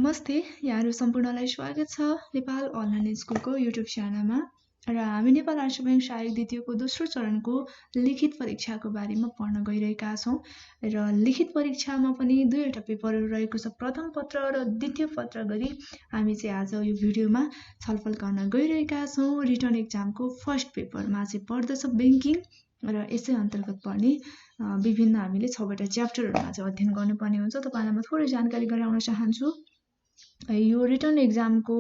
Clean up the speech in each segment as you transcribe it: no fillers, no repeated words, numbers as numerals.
नमस्ते, यहाँहरु सम्पूर्णलाई स्वागत छ नेपाल अनलाइन स्कुलको युट्युब च्यानलमा र हामी नेपाल आर्ट्स बैंक सहायक द्वितीयको दोस्रो चरणको लिखित परीक्षाको बारेमा पढ्न गइरहेका छौं र लिखित परीक्षामा पनि दुईवटा पेपरहरु रहेको छ, प्रथम पत्र र द्वितीय पत्र गरी हामी चाहिँ आज यो भिडियोमा छलफल गर्न गइरहेका छौं। रिटन एक्जामको फर्स्ट पेपरमा चाहिँ पर्दछ बैंकिङ र यसै अन्तर्गत पर्ने विभिन्न हामीले 6 वटा च्याप्टरहरुमा चाहिँ अध्ययन गर्नुपर्ने हुन्छ। तपाईलाई म थोरै जानकारी गराउन चाहन्छु। यो रिटन एक्जामको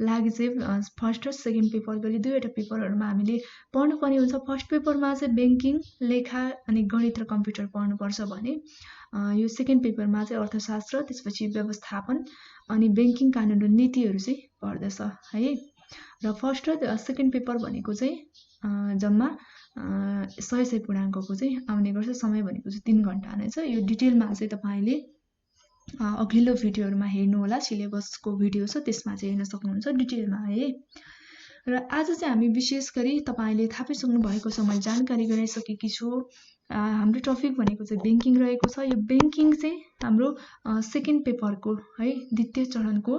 लागि चाहिँ फर्स्ट र सेकेन्ड पेपर गरी दुईवटा पेपरहरुमा हामीले पढ्नुपर्ने हुन्छ। फर्स्ट पेपरमा चाहिँ बैंकिङ, लेखा अनि गणित र कम्प्युटर पढ्नुपर्छ भने यो सेकेन्ड पेपरमा चाहिँ अर्थशास्त्र, त्यसपछि व्यवस्थापन अनि बैंकिङ कानून र नीतिहरु चाहिँ पर्दछ है। र फर्स्ट र सेकेन्ड पेपर भनेको चाहिँ जम्मा 100 पूर्णाङ्कको चाहिँ आउने गर्छ। समय भनेको चाहिँ 3 घण्टा नै छ। यो डिटेलमा चाहिँ तपाईले अघिल्लो भिडियोहरुमा हेर्नु होला, सिलेबसको भिडियो छ त्यसमा चाहिँ हेर्न सक्नुहुन्छ डिटेलमा है। र आज चाहिँ हामी विशेष गरी तपाईले थाहा पाइसक्नु भएको छ, मैले जानकारी गराइसकेकी छु। हाम्रो टपिक भनेको चाहिँ बैंकिङ रहेको छ। यो बैंकिङ चाहिँ हाम्रो सेकेन्ड पेपरको है, द्वितीय चरणको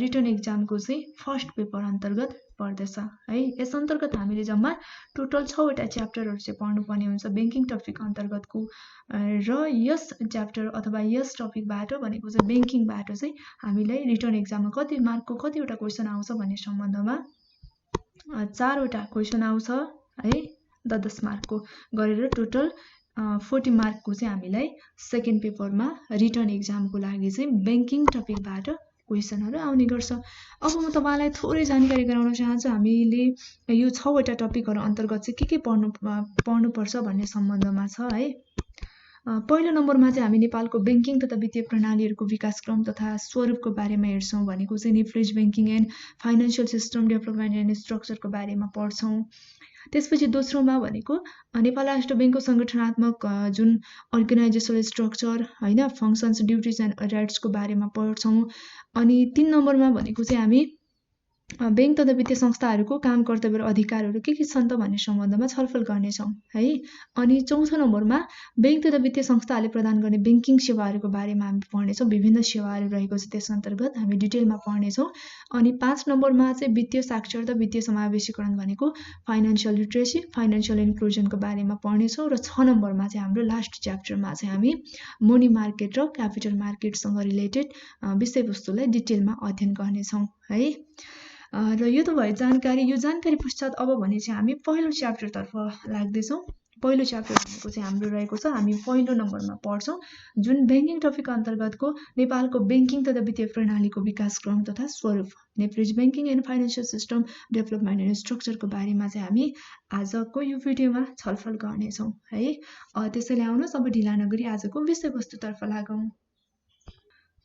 रिटन एक्जामको चाहिँ फर्स्ट पेपर अन्तर्गत पर्दछ है। यस अन्तर्गत हामीले जम्मा टोटल 6 वटा च्याप्टरहरु चाहिँ पढ्नुपर्ने हुन्छ बैंकिङ टपिक अन्तर्गतको। र यस च्याप्टर अथवा यस टपिकबाट भनेको चाहिँ बैंकिङबाट चाहिँ हामीलाई रिटन एक्जाममा कति मार्कको कतिवटा क्वेशन आउँछ भन्ने सम्बन्धमा 4 वटा क्वेशन आउँछ है, 10 मार्कको गरेर टोटल 40 मार्कको चाहिँ हामीलाई सेकेन्ड पेपरमा रिटन एक्जामको लागि चाहिँ बैंकिङ टपिकबाट क्वेशनहरु आउने गर्छ। अब म तपाईलाई थोरै जानकारी गराउन चाहन्छु। हामीले यो 6 वटा टपिकहरु अन्तर्गत चाहिँ के पढ्नु पर्छ भन्ने सम्बन्धमा छ है। पहिलो नम्बरमा चाहिँ हामी नेपालको बैंकिङ तथा वित्तीय प्रणालीहरुको विकासक्रम तथा स्वरूपको बारेमा हेर्छौं। भनेको चाहिँ निफ्लिज banking and financial system development and स्ट्रक्चरको बारेमा पढ्छौं। त्यसपछि दोस्रोमा भनेको नेपाल राष्ट्र बैंकको संगठनात्मक जुन अर्गनाइजेसनल स्ट्रक्चर हैन, फंक्शन्स, ड्युटीज एन्ड राइट्सको बारेमा पढ्छौं। अनि 3 नम्बरमा भनेको चाहिँ हामी बैंक तथा वित्तीय संस्थाहरूको काम, कर्तव्य र अधिकारहरू के छन् त भन्ने सम्बन्धमा छलफल गर्नेछौं है। अनि चौथो नम्बरमा बैंक तथा वित्तीय संस्थाहरूले प्रदान गर्ने बैंकिङ सेवाहरूको बारेमा हामी पढ्नेछौं। विभिन्न सेवाहरू रहेको छ, त्यस अन्तर्गत हामी डिटेलमा पढ्नेछौं। अनि 5 नम्बरमा चाहिँ वित्तीय साक्षरता, वित्तीय समावेशीकरण भनेको फाइनान्शियल लिटरेसी, फाइनान्शियल इन्क्लुजनको बारेमा पढ्नेछौं। र 6 नम्बरमा चाहिँ हाम्रो लास्ट च्याप्टरमा चाहिँ हामी मनी मार्केट र क्यापिटल मार्केटसँग रिलेटेड विषयवस्तुलाई डिटेलमा अध्ययन गर्नेछौं है। र यो त भयो जानकारी। यो जानकारी पश्चात अब भने चाहिँ हामी पहिलो च्याप्टर तर्फ लाग्दैछौं। पहिलो च्याप्टर भनेको चाहिँ हाम्रो रहेको छ, हामी पहिलो नम्बरमा पढ्छौं जुन बैंकिङ टपिक अन्तर्गतको नेपालको बैंकिङ तथा वित्तीय प्रणालीको विकासक्रम तथा स्वरूप, निफ्लिज banking and financial system development and स्ट्रक्चरको बारेमा चाहिँ हामी आजको यो भिडियोमा छलफल गर्नेछौं है। त्यसैले आउनुहोस् अब ढिला नगरी आजको विषयवस्तुतर्फ लागौं।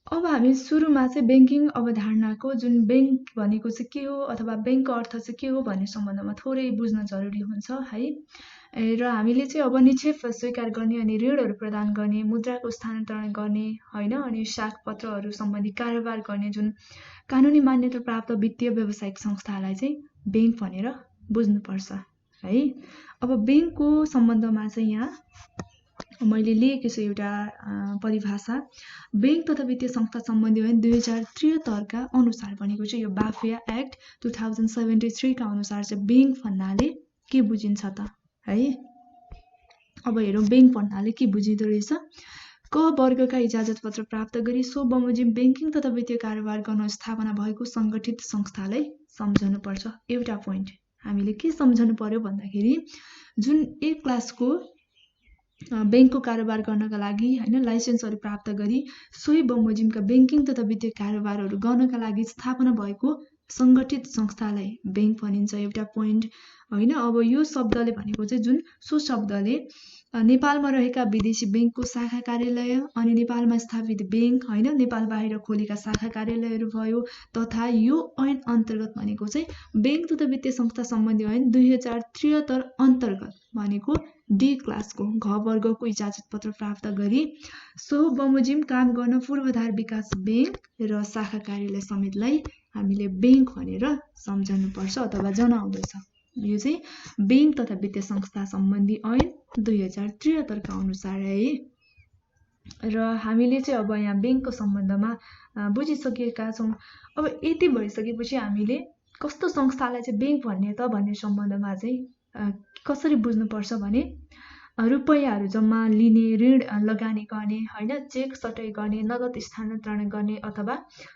अब हामी सुरुमा चाहिँ बैंकिङ अवधारणाको जुन बैंक भनेको चाहिँ के हो अथवा बैंकको अर्थ चाहिँ के हो भन्ने सम्बन्धमा थोरै बुझ्न जरुरी हुन्छ है। र हामीले चाहिँ अब निक्षेप स्वीकार गर्ने अनि ऋणहरु प्रदान गर्ने, मुद्राको स्थानान्तरण गर्ने हैन, अनि साख पत्रहरु सम्बन्धी कारोबार गर्ने जुन कानुनी मान्यता प्राप्त वित्तीय व्यावसायिक संस्थालाई चाहिँ बैंक भनेर बुझ्नुपर्छ है। अब बैंकको सम्बन्धमा चाहिँ यहाँ मैले लिएको छु एउटा परिभाषा। बैंक तथा वित्तीय संस्था सम्बन्धी ऐन 2073 का अनुसार भनेको चाहिँ यो बाफिया एक्ट 2073 का अनुसार चाहिँ बैंक भन्नाले के बुझिन्छ त है। अब हेरौं बैंक भन्नाले के बुझिँदो रहेछ। क वर्गका इजाजत पत्र प्राप्त गरी सो बमोजिम बैंकिङ तथा वित्तीय कारोबार गर्न स्थापना भएको संगठित संस्थालाई सम्झनु पर्छ। एउटा पोइन्ट हामीले के सम्झनु पर्यो भन्दाखेरि जुन ए क्लासको बैंकको कारोबार गर्नका लागि हैन लाइसेन्सहरु प्राप्त गरी सोही बमोजिमका बैंकिङ तथा वित्तीय कारोबारहरु गर्नका लागि स्थापना भएको संगठित संस्थालाई बैंक भनिन्छ। एउटा पोइन्ट हैन। अब यो शब्दले भनेको चाहिँ जुन सो शब्दले नेपालमा रहेका विदेशी बैंकको शाखा कार्यालय अनि नेपालमा स्थापित बैंक हैन, नेपाल बाहिर खोलेका शाखा कार्यालयहरु भयो, तथा यो ऐन अन्तर्गत भनेको चाहिँ बैंक तथा वित्तीय संस्था सम्बन्धी ऐन 2073 अन्तर्गत भनेको डी क्लासको घ वर्गको इजाजत पत्र प्राप्त गरी सो बमोजिम काम गर्न पूर्वाधार विकास बैंक र शाखा कार्यालय समेतलाई हामीले बैंक भनेर सम्झनु पर्छ अथवा जनाउँदछ। यो चाहिँ बैंक तथा वित्तीय संस्था सम्बन्धी ऐन 2073 का अनुसार है। र हामीले चाहिँ अब यहाँ बैंकको सम्बन्धमा बुझिसकेका छौँ। अब यति भइसकेपछि हामीले कस्तो संस्थालाई चाहिँ ब्याङ्क भन्ने त भन्ने सम्बन्धमा चाहिँ कसरी बुझ्नुपर्छ भने रुपैयाँहरू जम्मा लिने, ऋण लगानी गर्ने, होइन, चेक सटै गर्ने, नगद स्थानान्तरण गर्ने अथवा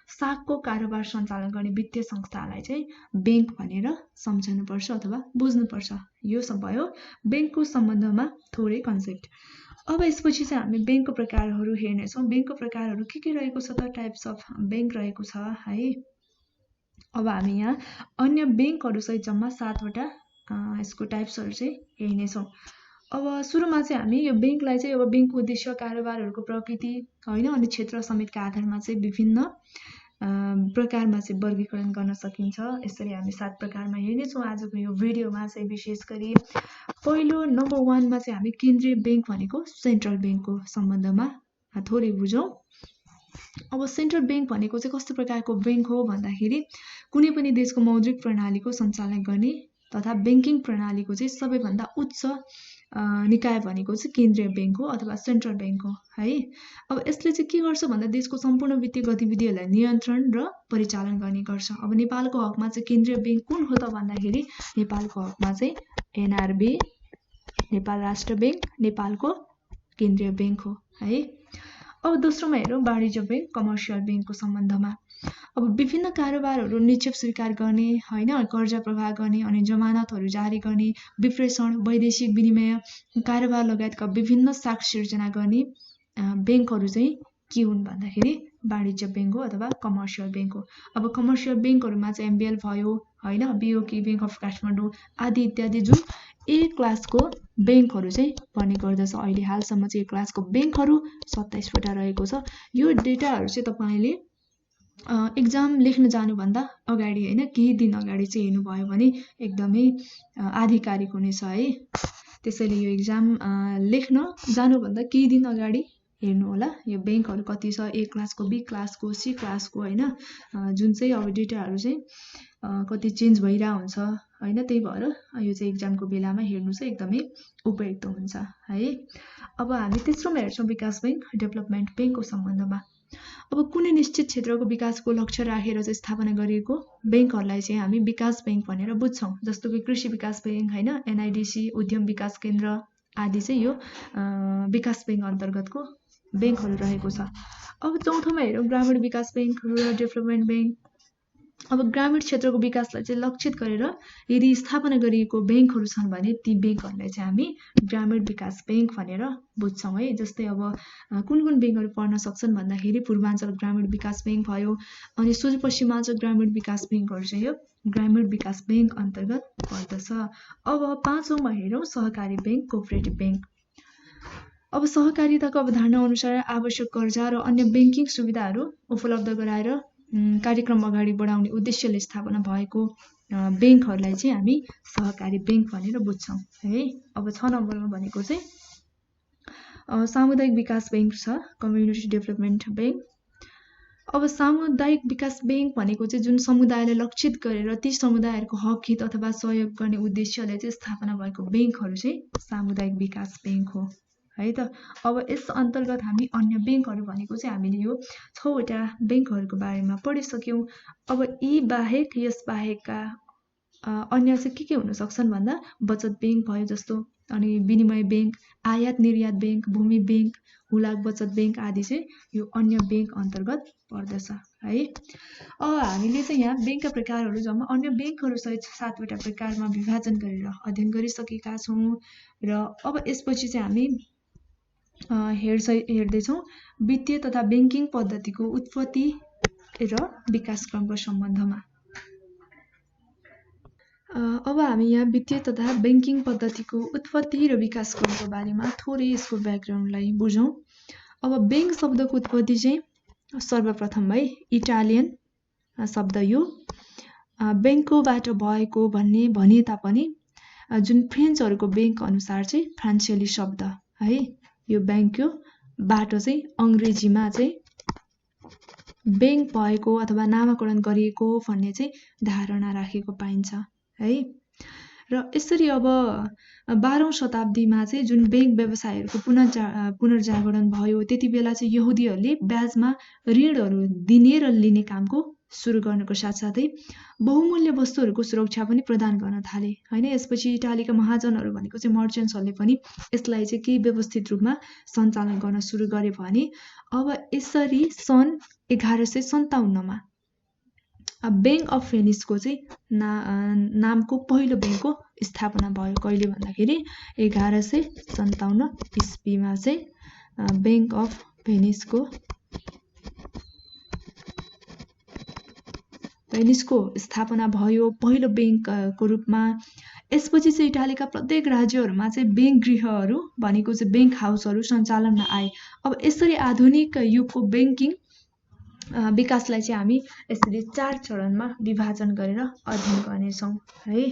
सागको कारोबार सञ्चालन गर्ने वित्तीय संस्थालाई चाहिँ ब्याङ्क भनेर सम्झनुपर्छ अथवा बुझ्नुपर्छ। यो सब भयो ब्याङ्कको सम्बन्धमा थोरै कन्सेप्ट। अब यसपछि चाहिँ हामी ब्याङ्कको प्रकारहरू हेर्नेछौँ। ब्याङ्कको प्रकारहरू के रहेको छ त? टाइप्स अफ ब्याङ्क रहेको छ है। अब हामी यहाँ अन्य ब्याङ्कहरूसहित जम्मा 7वटा यसको टाइप्सहरू चाहिँ हेर्नेछौँ। अब सुरुमा चाहिँ हामी यो ब्याङ्कलाई चाहिँ अब ब्याङ्कको उद्देश्य, कारोबारहरूको प्रकृति, होइन, अनि क्षेत्र समेतका आधारमा चाहिँ विभिन्न प्रकारमा चाहिँ वर्गीकरण गर्न सकिन्छ। यसरी हामी 7 प्रकारमा हेर्नेछौँ आजको यो भिडियोमा चाहिँ। विशेष गरी पहिलो नम्बर 1मा चाहिँ हामी केन्द्रीय ब्याङ्क भनेको सेन्ट्रल ब्याङ्कको सम्बन्धमा थोरै बुझौँ। अब सेन्ट्रल ब्याङ्क भनेको चाहिँ कस्तो प्रकारको ब्याङ्क हो भन्दाखेरि कुनै पनि देशको मौद्रिक प्रणालीको सञ्चालन गर्ने तथा ब्याङ्किङ प्रणालीको चाहिँ सबैभन्दा उच्च निकाय भनेको चाहिँ केन्द्रीय ब्याङ्क हो अथवा सेन्ट्रल ब्याङ्क हो है। अब यसले चाहिँ के गर्छ भन्दा देशको सम्पूर्ण वित्तीय गतिविधिहरूलाई नियन्त्रण र परिचालन गर्ने गर्छ। अब नेपालको हकमा चाहिँ केन्द्रीय ब्याङ्क कुन हो त भन्दाखेरि नेपालको हकमा चाहिँ एनआरबी, नेपाल राष्ट्र ब्याङ्क नेपालको केन्द्रीय ब्याङ्क हो है। अब दोस्रोमा हेरौँ वाणिज्य ब्याङ्क, कमर्सियल ब्याङ्कको सम्बन्धमा। अब विभिन्न कारोबारहरू निक्षेप स्वीकार गर्ने, होइन, कर्जा प्रवाह गर्ने अनि जमानतहरू जारी गर्ने, विप्रेषण, वैदेशिक विनिमय, कारोबार लगायतका विभिन्न साख सिर्जना गर्ने ब्याङ्कहरू चाहिँ के हुन् भन्दाखेरि वाणिज्य ब्याङ्क हो अथवा कमर्सियल ब्याङ्क हो। अब कमर्सियल ब्याङ्कहरूमा चाहिँ एमबिएल भयो, होइन, बिओके, ब्याङ्क अफ काठमाडौँ आदि इत्यादि जुन ए क्लासको ब्याङ्कहरू चाहिँ पर्ने गर्दछ। अहिले हालसम्म चाहिँ ए क्लासको ब्याङ्कहरू 27वटा रहेको छ। यो डेटाहरू चाहिँ तपाईँले एक्जाम लेख्न जानुभन्दा अगाडि, होइन, केही दिन अगाडि चाहिँ हेर्नुभयो भने एकदमै आधिकारिक हुनेछ है। त्यसैले यो एक्जाम लेख्न जानुभन्दा केही दिन अगाडि हेर्नु होला यो ब्याङ्कहरू कति छ, ए क्लासको, बी क्लासको, सी क्लासको, होइन, जुन चाहिँ अब डेटाहरू चाहिँ कति चेन्ज भइरहेको हुन्छ, होइन। त्यही भएर यो चाहिँ एक्जामको बेलामा हेर्नु चाहिँ एकदमै उपयुक्त हुन्छ है। अब हामी तेस्रोमा हेर्छौँ विकास ब्याङ्क, डेभलपमेन्ट ब्याङ्कको सम्बन्धमा। अब कुनै निश्चित क्षेत्रको विकासको लक्ष्य राखेर चाहिँ स्थापना गरिएको ब्याङ्कहरूलाई चाहिँ हामी विकास ब्याङ्क भनेर बुझ्छौँ। जस्तो कि कृषि विकास ब्याङ्क, होइन, एनआइडिसी, उद्यम विकास केन्द्र आदि चाहिँ यो विकास ब्याङ्क अन्तर्गतको ब्याङ्कहरू रहेको छ। अब चौथोमा हेरौँ ग्रामीण विकास ब्याङ्क, रुरल डेभलपमेन्ट ब्याङ्क। अब ग्रामीण क्षेत्रको विकासलाई चाहिँ लक्षित गरेर यदि स्थापना गरिएको ब्याङ्कहरू छन् भने ती ब्याङ्कहरूलाई चाहिँ हामी ग्रामीण विकास ब्याङ्क भनेर बुझ्छौँ है। जस्तै अब कुन कुन ब्याङ्कहरू पर्न सक्छन् भन्दाखेरि पूर्वाञ्चल ग्रामीण विकास ब्याङ्क भयो, अनि सुदूरपश्चिमाञ्चल ग्रामीण विकास ब्याङ्कहरू चाहिँ यो ग्रामीण विकास ब्याङ्क अन्तर्गत पर्दछ। अब 5औँमा हेरौँ सहकारी ब्याङ्क, कोअपरेटिभ ब्याङ्क। अब सहकारिताको अवधारणा अनुसार आवश्यक कर्जा र अन्य ब्याङ्किङ सुविधाहरू उपलब्ध गराएर कार्यक्रम अगाडि बढाउने उद्देश्यले स्थापना भएको ब्याङ्कहरूलाई चाहिँ हामी सहकारी ब्याङ्क भनेर बुझ्छौँ है। अब 6 नम्बरमा भनेको चाहिँ सामुदायिक विकास ब्याङ्क छ, कम्युनिटी डेभलपमेन्ट ब्याङ्क। अब सामुदायिक विकास ब्याङ्क भनेको चाहिँ जुन समुदायलाई लक्षित गरेर ती समुदायहरूको हक हित अथवा सहयोग गर्ने उद्देश्यले चाहिँ स्थापना भएको ब्याङ्कहरू चाहिँ सामुदायिक विकास ब्याङ्क हो है त। अब यस अन्तर्गत हामी अन्य ब्याङ्कहरू भनेको चाहिँ हामीले यो 6वटा ब्याङ्कहरूको बारेमा पढिसक्यौँ। अब यी बाहेक, यस बाहेकका अन्य चाहिँ के हुन सक्छन् भन्दा बचत ब्याङ्क भयो जस्तो, अनि विनिमय ब्याङ्क, आयात निर्यात ब्याङ्क, भूमि ब्याङ्क, हुलाक बचत ब्याङ्क आदि चाहिँ यो अन्य ब्याङ्क अन्तर्गत पर्दछ है। अब हामीले चाहिँ यहाँ ब्याङ्कका प्रकारहरू जम्मा अन्य ब्याङ्कहरू सहित 7वटा प्रकारमा विभाजन गरेर अध्ययन गरिसकेका छौँ। र अब यसपछि चाहिँ हामी हेर्दैछौँ वित्तीय तथा ब्याङ्किङ पद्धतिको उत्पत्ति र विकासक्रमको सम्बन्धमा। अब हामी यहाँ वित्तीय तथा ब्याङ्किङ पद्धतिको उत्पत्ति र विकासक्रमको बारेमा थोरै यसको ब्याकग्राउन्डलाई बुझौँ। अब ब्याङ्क शब्दको उत्पत्ति चाहिँ सर्वप्रथम है इटालियन शब्द यो ब्याङ्कोबाट भएको भने तापनि जुन फ्रेन्चहरूको ब्याङ्क अनुसार चाहिँ फ्रान्सेली शब्द है, यो ब्याङ्कको बाटो चाहिँ अङ्ग्रेजीमा चाहिँ ब्याङ्क भएको अथवा नामाकरण गरिएको भन्ने चाहिँ धारणा राखेको पाइन्छ है। र यसरी अब 12औं शताब्दीमा चाहिँ जुन बैंक व्यवसायहरूको पुनर्जागरण भयो, त्यति बेला चाहिँ यहुदीहरूले ब्याजमा ऋणहरू दिने र लिने कामको सुरु गर्नको साथसाथै बहुमूल्य वस्तुहरूको सुरक्षा पनि प्रदान गर्न थाले हैन। यसपछि इटालीका महाजनहरू भनेको चाहिँ मर्चेन्ट्सहरूले पनि यसलाई चाहिँ केही व्यवस्थित रूपमा सञ्चालन गर्न सुरु गरे भने अब यसरी सन् 1157 मा बैंक अफ भेनिसको चाहिँ नामको पहिलो बैंकको स्थापना भयो। कहिले भन्दाखेरि 1157 इस्वीमा चाहिँ बैंक अफ भेनिसको स्थापना भयो पहिलो बैंकको रूपमा। यसपछि चाहिँ इटालीका प्रत्येक राज्यहरूमा चाहिँ बैंक गृहहरू भनेको चाहिँ बैंक हाउसहरू सञ्चालनमा आए। अब यसरी आधुनिक युगको बैंकिङ विकासलाई चाहिँ हामी यसरी 4 चरणमा विभाजन गरेर अध्ययन गर्नेछौँ है।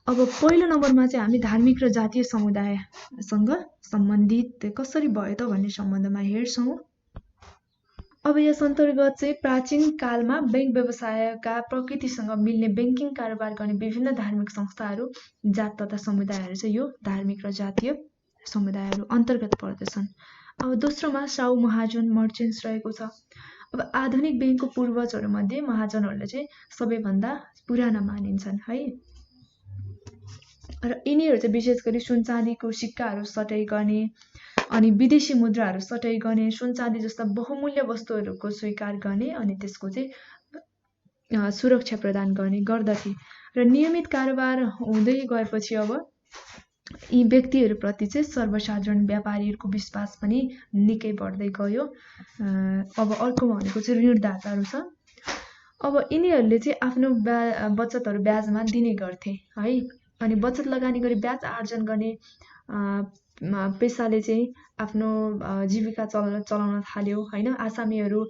अब पहिलो नम्बरमा चाहिँ हामी धार्मिक र जातीय समुदायसँग सम्बन्धित कसरी भयो त भन्ने सम्बन्धमा हेर्छौँ। अब यस अन्तर्गत चाहिँ प्राचीन कालमा बैंक व्यवसायका प्रकृतिसँग मिल्ने बैंकिङ कारोबार गर्ने विभिन्न धार्मिक संस्थाहरू, जात तथा समुदायहरू चाहिँ यो धार्मिक र जातीय समुदायहरू अन्तर्गत पर्दछन्। अब दोस्रोमा साउ महाजन मर्चेन्ट्स रहेको छ। अब आधुनिक बैंकको पूर्वजहरूमध्ये महाजनहरूले चाहिँ सबैभन्दा पुराना मानिन्छन् है। र यिनीहरू चाहिँ विशेष गरी सुन चाँदीको सिक्काहरू सटाइ गर्ने अनि विदेशी मुद्राहरू सटाइ गर्ने, सुन चाँदी जस्ता बहुमूल्य वस्तुहरूको स्वीकार गर्ने अनि त्यसको चाहिँ सुरक्षा प्रदान गर्ने गर्दथे। र नियमित कारोबार हुँदै गएपछि अब यी व्यक्तिहरूप्रति चाहिँ सर्वसाधारण व्यापारीहरूको विश्वास पनि निकै बढ्दै गयो। अब अर्को भनेको चाहिँ ऋणदाताहरू छ। अब यिनीहरूले चाहिँ आफ्नो बचतहरू ब्याजमा दिने गर्थे है। अनि बचत लगानी गरी ब्याज आर्जन गर्ने पेसाले चाहिँ आफ्नो जीविका चलाउन थाल्यो हैन। आसामीहरू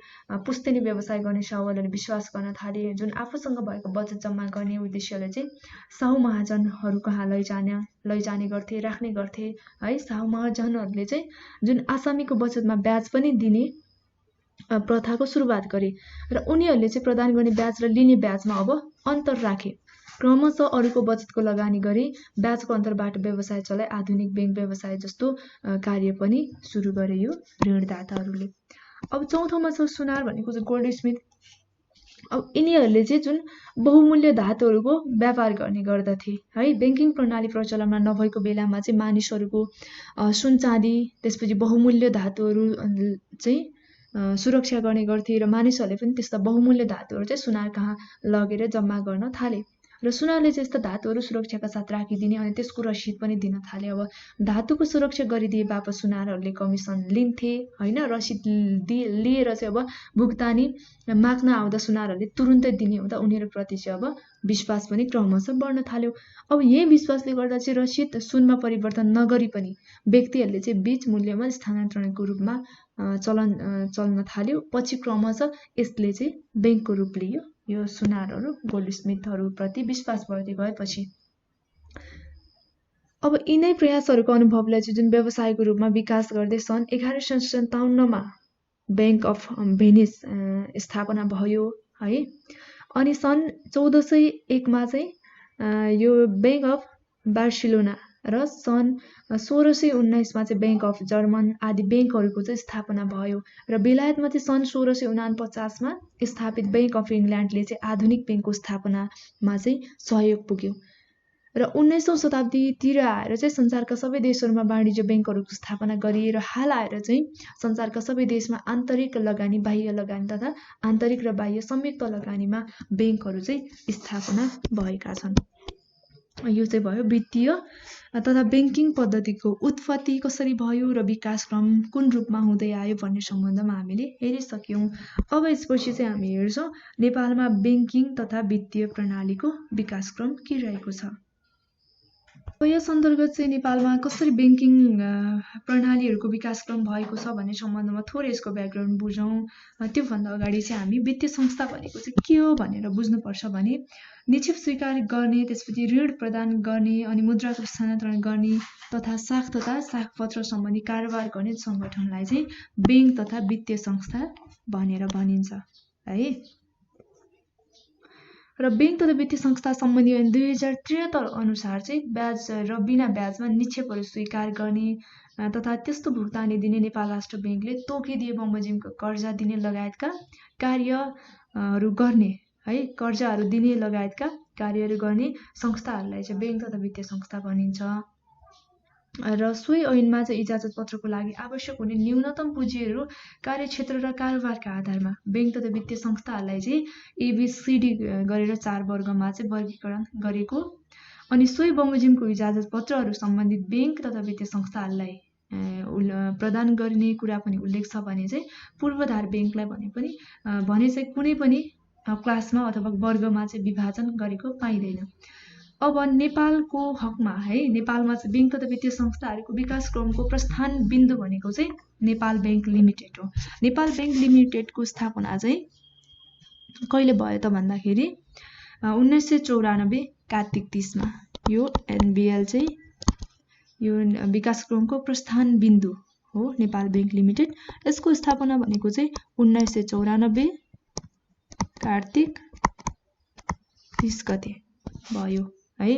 पुस्तैनी व्यवसाय गर्ने साहुहरूले विश्वास गर्न थाले। जुन आफूसँग भएको बचत जम्मा गर्ने उद्देश्यले चाहिँ साहु महाजनहरू कहाँ लैजाने गर्थे, राख्ने गर्थे है। साहु महाजनहरूले चाहिँ जुन आसामीको बचतमा ब्याज पनि दिने प्रथाको सुरुवात गरे र उनीहरूले चाहिँ प्रदान गर्ने ब्याज र लिने ब्याजमा अब अन्तर राखे। क्रमशः अरूको बचतको लगानी गरी ब्याजको अन्तरबाट व्यवसाय चलाए आधुनिक बैंक व्यवसाय जस्तो कार्य पनि सुरु गरे यो ऋणदाताहरूले। अब चौथोमा छ सुनार भनेको चाहिँ गोल्ड स्मिथ। अब यिनीहरूले चाहिँ जुन बहुमूल्य धातुहरूको व्यापार गर्ने गर्दथे है। बैंकिङ प्रणाली प्रचलनमा नभएको बेलामा चाहिँ मानिसहरूको सुन चाँदी त्यसपछि बहुमूल्य धातुहरू चाहिँ सुरक्षा गर्ने गर्थे र मानिसहरूले पनि त्यस्ता बहुमूल्य धातुहरू चाहिँ सुनार कहाँ लगेर जम्मा गर्न थाले। र सुनारले चाहिँ यस्ता धातुहरू सुरक्षाका साथ राखिदिने अनि त्यसको रसिद पनि दिन थाले। अब धातुको सुरक्षा गरिदिए बापत सुनारहरूले कमिसन लिन्थे हैन। रसिद लिएर चाहिँ अब भुक्तानी माग्न आउँदा सुनारहरूले तुरुन्तै दिने हुँदा उनीहरूप्रति चाहिँ अब विश्वास पनि क्रमशः बढ्न थाल्यो। अब यही विश्वासले गर्दा चाहिँ रसिद सुनमा परिवर्तन नगरी पनि व्यक्तिहरूले चाहिँ बीज मूल्यमा स्थानान्तरणको रूपमा चल्न थाल्यो। पछि क्रमशः यसले चाहिँ बैंकको रूप लियो। यो सुनारहरू गोल्ड स्मिथहरूप्रति विश्वास बढ्दै गएपछि अब यिनै प्रयासहरूको अनुभवलाई चाहिँ जुन व्यवसायको रूपमा विकास गर्दै सन् 1157 मा बैंक अफ भेनिस स्थापना भयो है। अनि सन् 1401 मा चाहिँ यो बैंक अफ बार्सिलोना र सन् 1619 मा चाहिँ बैंक अफ जर्मन आदि बैंकहरूको चाहिँ स्थापना भयो। र बेलायतमा चाहिँ सन् 1649 मा स्थापित बैंक अफ इङ्ल्यान्डले चाहिँ आधुनिक बैंकको स्थापनामा चाहिँ सहयोग पुग्यो। र 19औं शताब्दीतिर आएर चाहिँ संसारका सबै देशहरूमा वाणिज्य बैंकहरूको स्थापना गरिए र हाल आएर चाहिँ संसारका सबै देशमा आन्तरिक लगानी, बाह्य लगानी तथा आन्तरिक र बाह्य संयुक्त लगानीमा बैंकहरू चाहिँ स्थापना भएका छन्। यो चाहिँ भयो वित्तीय तथा बैंकिङ पद्धतिको उत्पत्ति कसरी भयो र विकासक्रम कुन रूपमा हुँदै आयो भन्ने सम्बन्धमा हामीले हेरिसक्यौँ। अब यसपछि चाहिँ हामी हेर्छौँ नेपालमा बैंकिङ तथा वित्तीय प्रणालीको विकासक्रम के रहेको छ। यस अन्तर्गत चाहिँ नेपालमा कसरी बैंकिङ प्रणालीहरूको विकासक्रम भएको छ भन्ने सम्बन्धमा थोरै यसको ब्याकग्राउन्ड बुझौँ। त्योभन्दा अगाडि चाहिँ हामी वित्तीय संस्था भनेको चाहिँ के हो भनेर बुझ्नुपर्छ भने निक्षेप स्वीकार गर्ने, त्यसपछि ऋण प्रदान गर्ने अनि मुद्राको स्थानान्तरण गर्ने तथा साखपत्र सम्बन्धी कारोबार गर्ने सङ्गठनलाई चाहिँ बैंक तथा वित्तीय संस्था भनेर भनिन्छ है। र बैंक तथा वित्तीय संस्था सम्बन्धी ऐन 2073 अनुसार चाहिँ ब्याज र बिना ब्याजमा निक्षेपहरू स्वीकार गर्ने तथा त्यस्तो भुक्तानी दिने नेपाल राष्ट्र बैंकले तोकिदिए बमोजिमको कर्जा दिने लगायतका कार्यहरू गर्ने है कर्जाहरू दिने लगायतका कार्यहरू गर्ने संस्थाहरूलाई चाहिँ बैंक तथा वित्तीय संस्था भनिन्छ। र सोही ऐनमा चाहिँ इजाजत पत्रको लागि आवश्यक हुने न्यूनतम पुँजीहरू कार्यक्षेत्र र कारोबारका आधारमा बैंक तथा वित्तीय संस्थाहरूलाई चाहिँ ABCD गरेर 4 वर्गमा चाहिँ वर्गीकरण गरेको। अनि सोही बमोजिमको इजाजत पत्रहरू सम्बन्धित बैंक तथा वित्तीय संस्थाहरूलाई प्रदान गर्ने कुरा पनि उल्लेख छ भने चाहिँ पूर्वाधार बैंकलाई भने चाहिँ कुनै पनि क्लासमा अथवा वर्गमा चाहिँ विभाजन गरेको पाइँदैन। अब नेपालको हकमा है नेपालमा चाहिँ बैंक तथा वित्तीय संस्थाहरूको विकास क्रमको प्रस्थान बिन्दु भनेको चाहिँ नेपाल बैंक लिमिटेड हो। नेपाल बैंक लिमिटेडको स्थापना चाहिँ कहिले भयो त भन्दाखेरि 1994 कार्तिक 30 मा यो NBL चाहिँ यो विकास क्रमको प्रस्थान बिन्दु हो नेपाल बैंक लिमिटेड। यसको स्थापना भनेको चाहिँ 1994 कार्तिक 30 गते भयो है,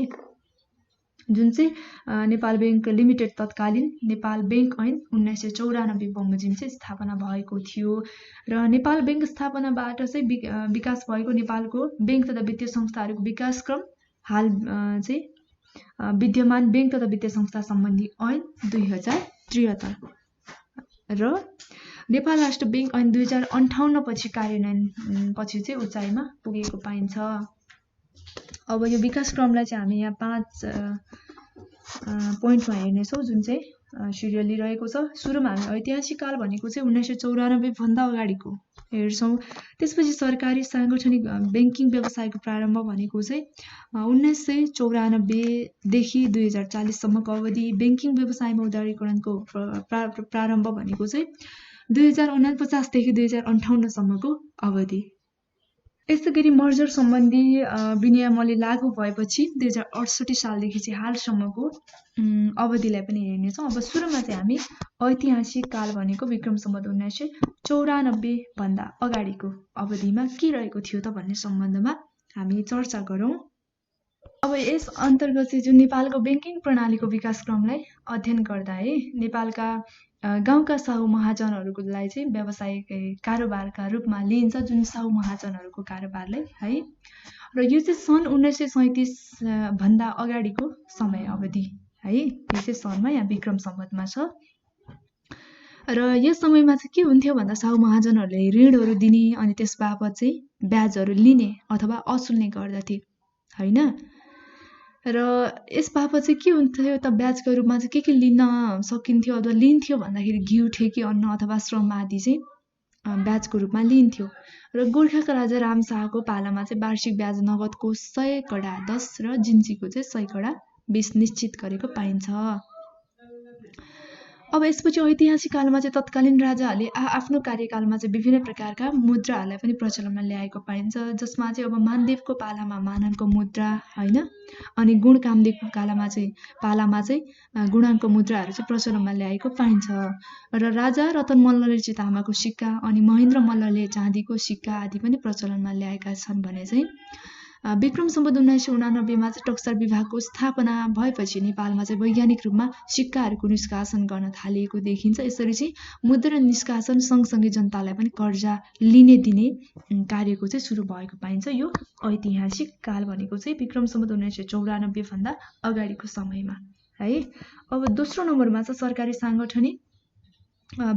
जुन चाहिँ नेपाल बैंक लिमिटेड तत्कालीन नेपाल बैंक ऐन 1994 बमोजिम चाहिँ स्थापना भएको थियो। र नेपाल बैंक स्थापनाबाट चाहिँ विकास भएको नेपालको बैंक तथा वित्तीय संस्थाहरूको विकास क्रम हाल चाहिँ विद्यमान बैंक तथा वित्तीय संस्था सम्बन्धी ऐन 2073 र नेपाल राष्ट्र बैंक ऐन 2058 पछि कार्यान्वयन पछि चाहिँ उचाइमा पुगेको पाइन्छ। अब यो विकास क्रमलाई चाहिँ हामी यहाँ 5 पोइन्टमा हेर्नेछौँ जुन चाहिँ सिरियली रहेको छ। सुरुमा हामी ऐतिहासिक काल भनेको चाहिँ 1994 भन्दा अगाडिको हेर्छौँ। त्यसपछि सरकारी साङ्गठनिक बैंकिङ व्यवसायको प्रारम्भ भनेको चाहिँ 1994 देखि 2040 सम्मको अवधि, बैंकिङ व्यवसायमा उदारीकरणको प्रारम्भ भनेको चाहिँ 2049 देखि 2058 सम्मको अवधि। यसैगरी मर्जर सम्बन्धी विनियमले लागू भएपछि 2068 सालदेखि चाहिँ हालसम्मको अवधिलाई पनि हेर्नेछौँ। अब सुरुमा चाहिँ हामी ऐतिहासिक काल भनेको विक्रम सम्वत 1994 भन्दा अगाडिको अवधिमा के रहेको थियो त भन्ने सम्बन्धमा हामी चर्चा गरौँ। अब यस अन्तर्गत चाहिँ जुन नेपालको बैंकिङ प्रणालीको विकास क्रमलाई अध्ययन गर्दा है नेपालका गाउँका साहु महाजनहरूलाई चाहिँ व्यावसायिक कारोबारका रूपमा लिइन्छ, जुन साहु महाजनहरूको कारोबारलाई है। र यो चाहिँ सन् 1937 भन्दा अगाडिको समय अवधि है, यो चाहिँ सनमा यहाँ विक्रम सम्वतमा छ। र यस समयमा चाहिँ के हुन्थ्यो भन्दा साहु महाजनहरूले ऋणहरू दिने अनि त्यस बापत चाहिँ ब्याजहरू लिने अथवा असुल्ने गर्दथे हैन। र यस बापत चाहिँ के हुन्थ्यो त ब्याजको रूपमा चाहिँ के लिन सकिन्थ्यो अथवा लिन्थ्यो भन्दाखेरि घिउ, ठेकी, अन्न अथवा श्रम आदि चाहिँ ब्याजको रूपमा लिन्थ्यो। र गोर्खाका राजा राम शाहको पालामा चाहिँ वार्षिक ब्याज नगदको 100 कडा 10 र जिन्सीको चाहिँ 100 कडा 20 निश्चित गरेको पाइन्छ। अब यसपछि ऐतिहासिक कालमा चाहिँ तत्कालीन राजाहरूले आफ्नो कार्यकालमा चाहिँ विभिन्न प्रकारका मुद्राहरूलाई पनि प्रचलनमा ल्याएको पाइन्छ, जसमा चाहिँ अब मानदेवको पालामा माननको मुद्रा हैन, अनि गुण कामदेवको पालामा चाहिँ गुणाङ्क मुद्राहरू चाहिँ प्रचलनमा ल्याएको पाइन्छ। र राजा रतन मल्लले चाहिँ तामाको सिक्का अनि महेन्द्र मल्लले चाँदीको सिक्का आदि पनि प्रचलनमा ल्याएका छन् भने चाहिँ विक्रम सम्वत 1989 मा चाहिँ टक्सार विभागको स्थापना भएपछि नेपालमा चाहिँ वैज्ञानिक रूपमा सिक्काहरूको निष्कासन गर्न थालिएको देखिन्छ। यसरी चाहिँ मुद्रा निष्कासन सँगसँगै जनतालाई पनि कर्जा लिने दिने कार्यको चाहिँ सुरु भएको पाइन्छ। यो ऐतिहासिक काल भनेको चाहिँ विक्रम सम्वत 1994 भन्दा अगाडिको समयमा है। अब दोस्रो नम्बरमा चाहिँ सरकारी साङ्गठनिक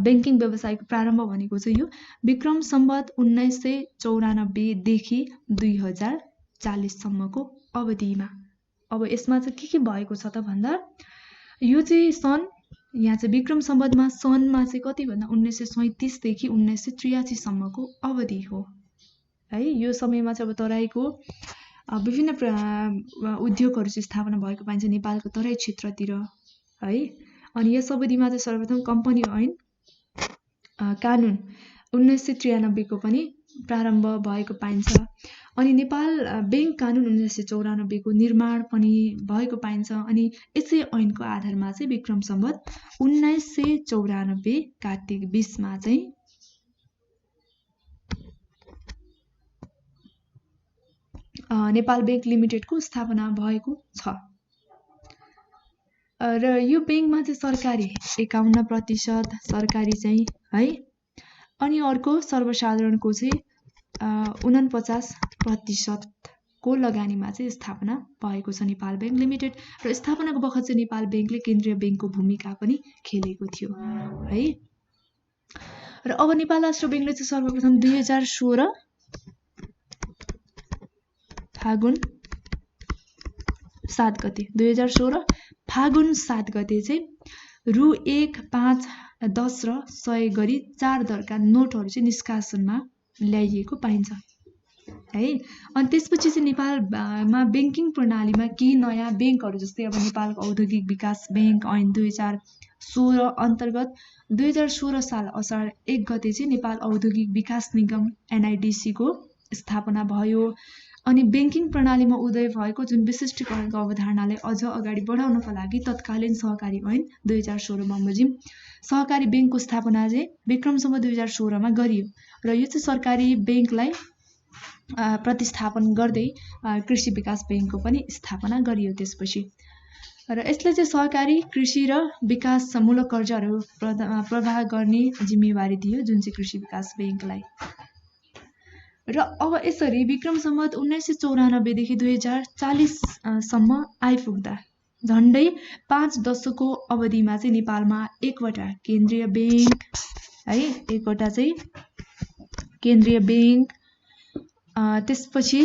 बैंकिङ व्यवसायको प्रारम्भ भनेको चाहिँ यो विक्रम सम्वत 1994 देखि 2040 सम्मको अवधिमा। अब यसमा चाहिँ के भएको छ त भन्दा यो चाहिँ सन् यहाँ चाहिँ विक्रम सम्वतमा सनमा चाहिँ कति भन्दा 1937 देखि 1983 सम्मको अवधि हो है। यो समयमा चाहिँ अब तराईको विभिन्न उद्योगहरू चाहिँ स्थापना भएको पाइन्छ नेपालको तराई क्षेत्रतिर है। अनि यस अवधिमा चाहिँ सर्वप्रथम कम्पनी ऐन कानुन 1993 को पनि प्रारम्भ भएको पाइन्छ। अनि नेपाल बैंक कानुन 1994 को निर्माण पनि भएको पाइन्छ। अनि यसै ऐनको आधारमा चाहिँ विक्रम सम्वत 1994 कार्तिक 20 मा चाहिँ नेपाल बैंक लिमिटेडको स्थापना भएको छ। र यो बैंकमा चाहिँ सरकारी 51% सरकारी चाहिँ है, अनि अर्को सर्वसाधारणको चाहिँ 49% को लगानीमा चाहिँ स्थापना भएको छ नेपाल बैंक लिमिटेड। र स्थापनाको बखत चाहिँ नेपाल बैंकले केन्द्रीय बैंकको भूमिका पनि खेलेको थियो है। र अब नेपाल राष्ट्र बैंकले चाहिँ सर्वप्रथम 2016 फागुन 7 गते 2016 फागुन 7 गते चाहिँ रु 1, 5, 10 र 100 गरी 4 दरका नोटहरू चाहिँ निष्कासनमा ल्याइएको पाइन्छ है। अनि त्यसपछि चाहिँ नेपालमा बैंकिङ प्रणालीमा केही नयाँ बैंकहरू जस्तै अब नेपालको औद्योगिक विकास बैंक ऐन 2016 अन्तर्गत 2016 साल असार 1 गते चाहिँ नेपाल औद्योगिक विकास निगम NIDC को स्थापना भयो। अनि बैंकिङ प्रणालीमा उदय भएको जुन विशिष्टीकरणको अवधारणालाई अझ अगाडि बढाउनको लागि तत्कालीन सहकारी ऐन 2016 बमोजिम सहकारी बैंकको स्थापना चाहिँ विक्रमसम्म 2016 मा गरियो। र यो चाहिँ सरकारी बैंकलाई प्रतिस्थापन गर्दै कृषि विकास बैंकको पनि स्थापना गरियो त्यसपछि। र यसले चाहिँ सहकारी कृषि र विकासमूलक कर्जाहरू प्रवाह गर्ने जिम्मेवारी दियो जुन चाहिँ कृषि विकास बैंकलाई। र अब यसरी विक्रम सम्वत 1994 देखि 2040 सम्म आइपुग्दा झन्डै 5 दशकको अवधिमा चाहिँ नेपालमा एकवटा केन्द्रीय बैंक है, एकवटा चाहिँ केन्द्रीय बैंक, त्यसपछि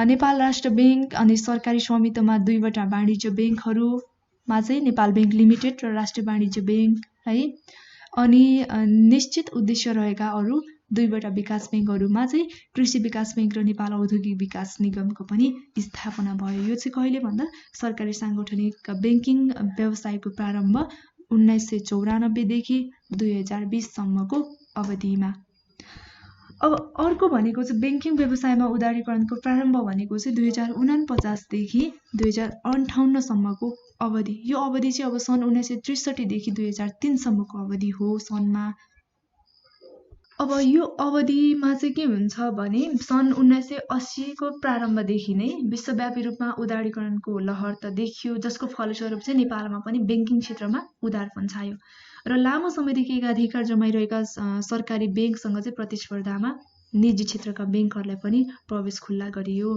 नेपाल राष्ट्र बैंक अनि सरकारी स्वामित्वमा 2वटा वाणिज्य बैंकहरूमा चाहिँ नेपाल बैंक लिमिटेड र राष्ट्रिय वाणिज्य बैंक है, अनि निश्चित उद्देश्य रहेका अरू 2वटा विकास बैंकहरूमा चाहिँ कृषि विकास बैंक र नेपाल औद्योगिक विकास निगमको पनि स्थापना भयो। यो चाहिँ कहिले भन्दा सरकारी साङ्गठनिक बैंकिङ व्यवसायको प्रारम्भ 1994 देखि 2020 सम्मको अवधिमा। अब अर्को भनेको चाहिँ बैंकिङ व्यवसायमा उदारीकरणको प्रारम्भ भनेको चाहिँ 2049 देखि 2058 सम्मको अवधि। यो अवधि चाहिँ अब सन् 1963 देखि 2003 सम्मको अवधि हो सनमा। अब यो अवधिमा चाहिँ के हुन्छ भने सन् 1980 को प्रारम्भदेखि नै विश्वव्यापी रूपमा उदारीकरणको लहर त देखियो, जसको फलस्वरूप चाहिँ नेपालमा पनि बैंकिङ क्षेत्रमा उदारपन छायो र लामो समयदेखि एकाधिकार जमाइरहेका सरकारी बैंकसँग चाहिँ प्रतिस्पर्धामा निजी क्षेत्रका बैंकहरूलाई पनि प्रवेश खुल्ला गरियो।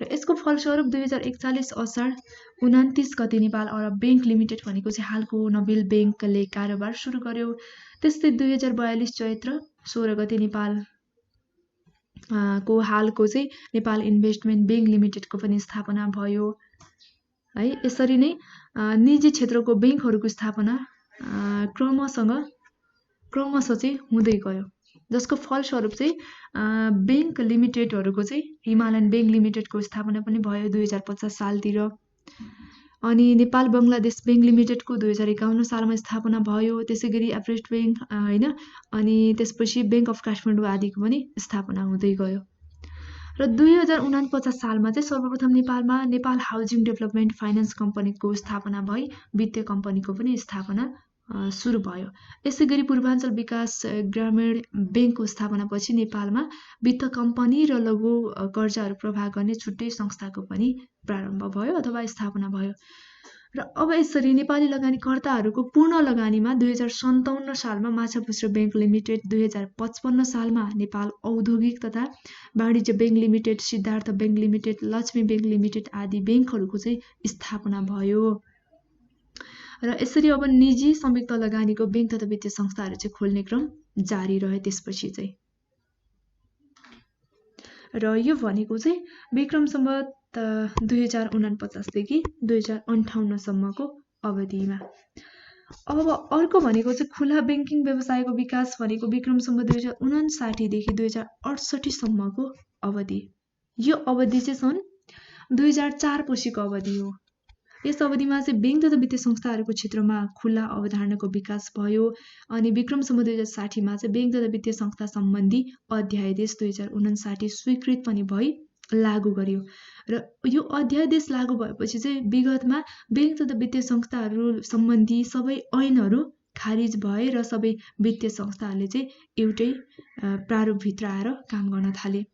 र यसको फलस्वरूप 2041 असार 29 गते नेपाल अरब बैंक लिमिटेड भनेको चाहिँ हालको नोबेल बैंकले कारोबार सुरु गर्यो। त्यस्तै 2042 चैत्र 16 गते नेपाल को हालको चाहिँ नेपाल इन्भेस्टमेन्ट बैंक लिमिटेडको पनि स्थापना भयो है। यसरी नै निजी क्षेत्रको बैंकहरूको स्थापना क्रमशः चाहिँ हुँदै गयो, जसको फलस्वरूप चाहिँ बैंक लिमिटेडहरूको चाहिँ हिमालयन बैंक लिमिटेडको स्थापना पनि भयो 2050 सालतिर। अनि नेपाल बङ्गलादेश बैंक लिमिटेडको 2051 सालमा स्थापना भयो। त्यसै गरी एभरेस्ट बैंक हैन, अनि त्यसपछि बैंक अफ काठमाडौँ आदिको पनि स्थापना हुँदै गयो। र 2049 सालमा चाहिँ सर्वप्रथम नेपालमा नेपाल हाउसिङ डेभलपमेन्ट फाइनान्स कम्पनीको स्थापना भई वित्तीय कम्पनीको पनि स्थापना सुरु भयो। यसै गरी पूर्वाञ्चल विकास ग्रामीण बैंकको स्थापनापछि नेपालमा वित्त कम्पनी र लघु कर्जाहरू प्रवाह गर्ने छुट्टै संस्थाको पनि प्रारम्भ भयो अथवा स्थापना भयो। र अब यसरी नेपाली लगानीकर्ताहरूको पूर्ण लगानीमा 2057 सालमा माछापुच्छ्रे बैंक लिमिटेड, 2055 सालमा नेपाल औद्योगिक तथा वाणिज्य bank limited, Siddhartha bank limited, Lakshmi bank limited आदि बैंकहरूको चाहिँ स्थापना भयो। र यसरी अब निजी संयुक्त लगानीको बैंक तथा वित्तीय संस्थाहरू चाहिँ खोल्ने क्रम जारी रहे त्यसपछि चाहिँ। र यो भनेको चाहिँ विक्रम सम्वत 2049 देखि 2058 सम्मको अवधिमा। अब अर्को भनेको चाहिँ खुला बैंकिङ व्यवसायको विकास भनेको विक्रम सम्वत 2059 देखि 2068 सम्मको अवधि। यो अवधि चाहिँ सन् 2004 पछिको अवधि हो। यस अवधिमा चाहिँ बैंक तथा वित्तीय संस्थाहरूको क्षेत्रमा खुला अवधारणाको विकास भयो। अनि विक्रम सम्वत 2060 मा चाहिँ बैंक तथा वित्तीय संस्था सम्बन्धी अध्यादेश 2059 स्वीकृत पनि भई लागू गरियो। र यो अध्यादेश लागू भएपछि चाहिँ विगतमा बैंक तथा वित्तीय संस्थाहरू सम्बन्धी सबै ऐनहरू खारिज भए र सबै वित्तीय संस्थाहरूले चाहिँ एउटै प्रारूपभित्र आएर काम गर्न थाले।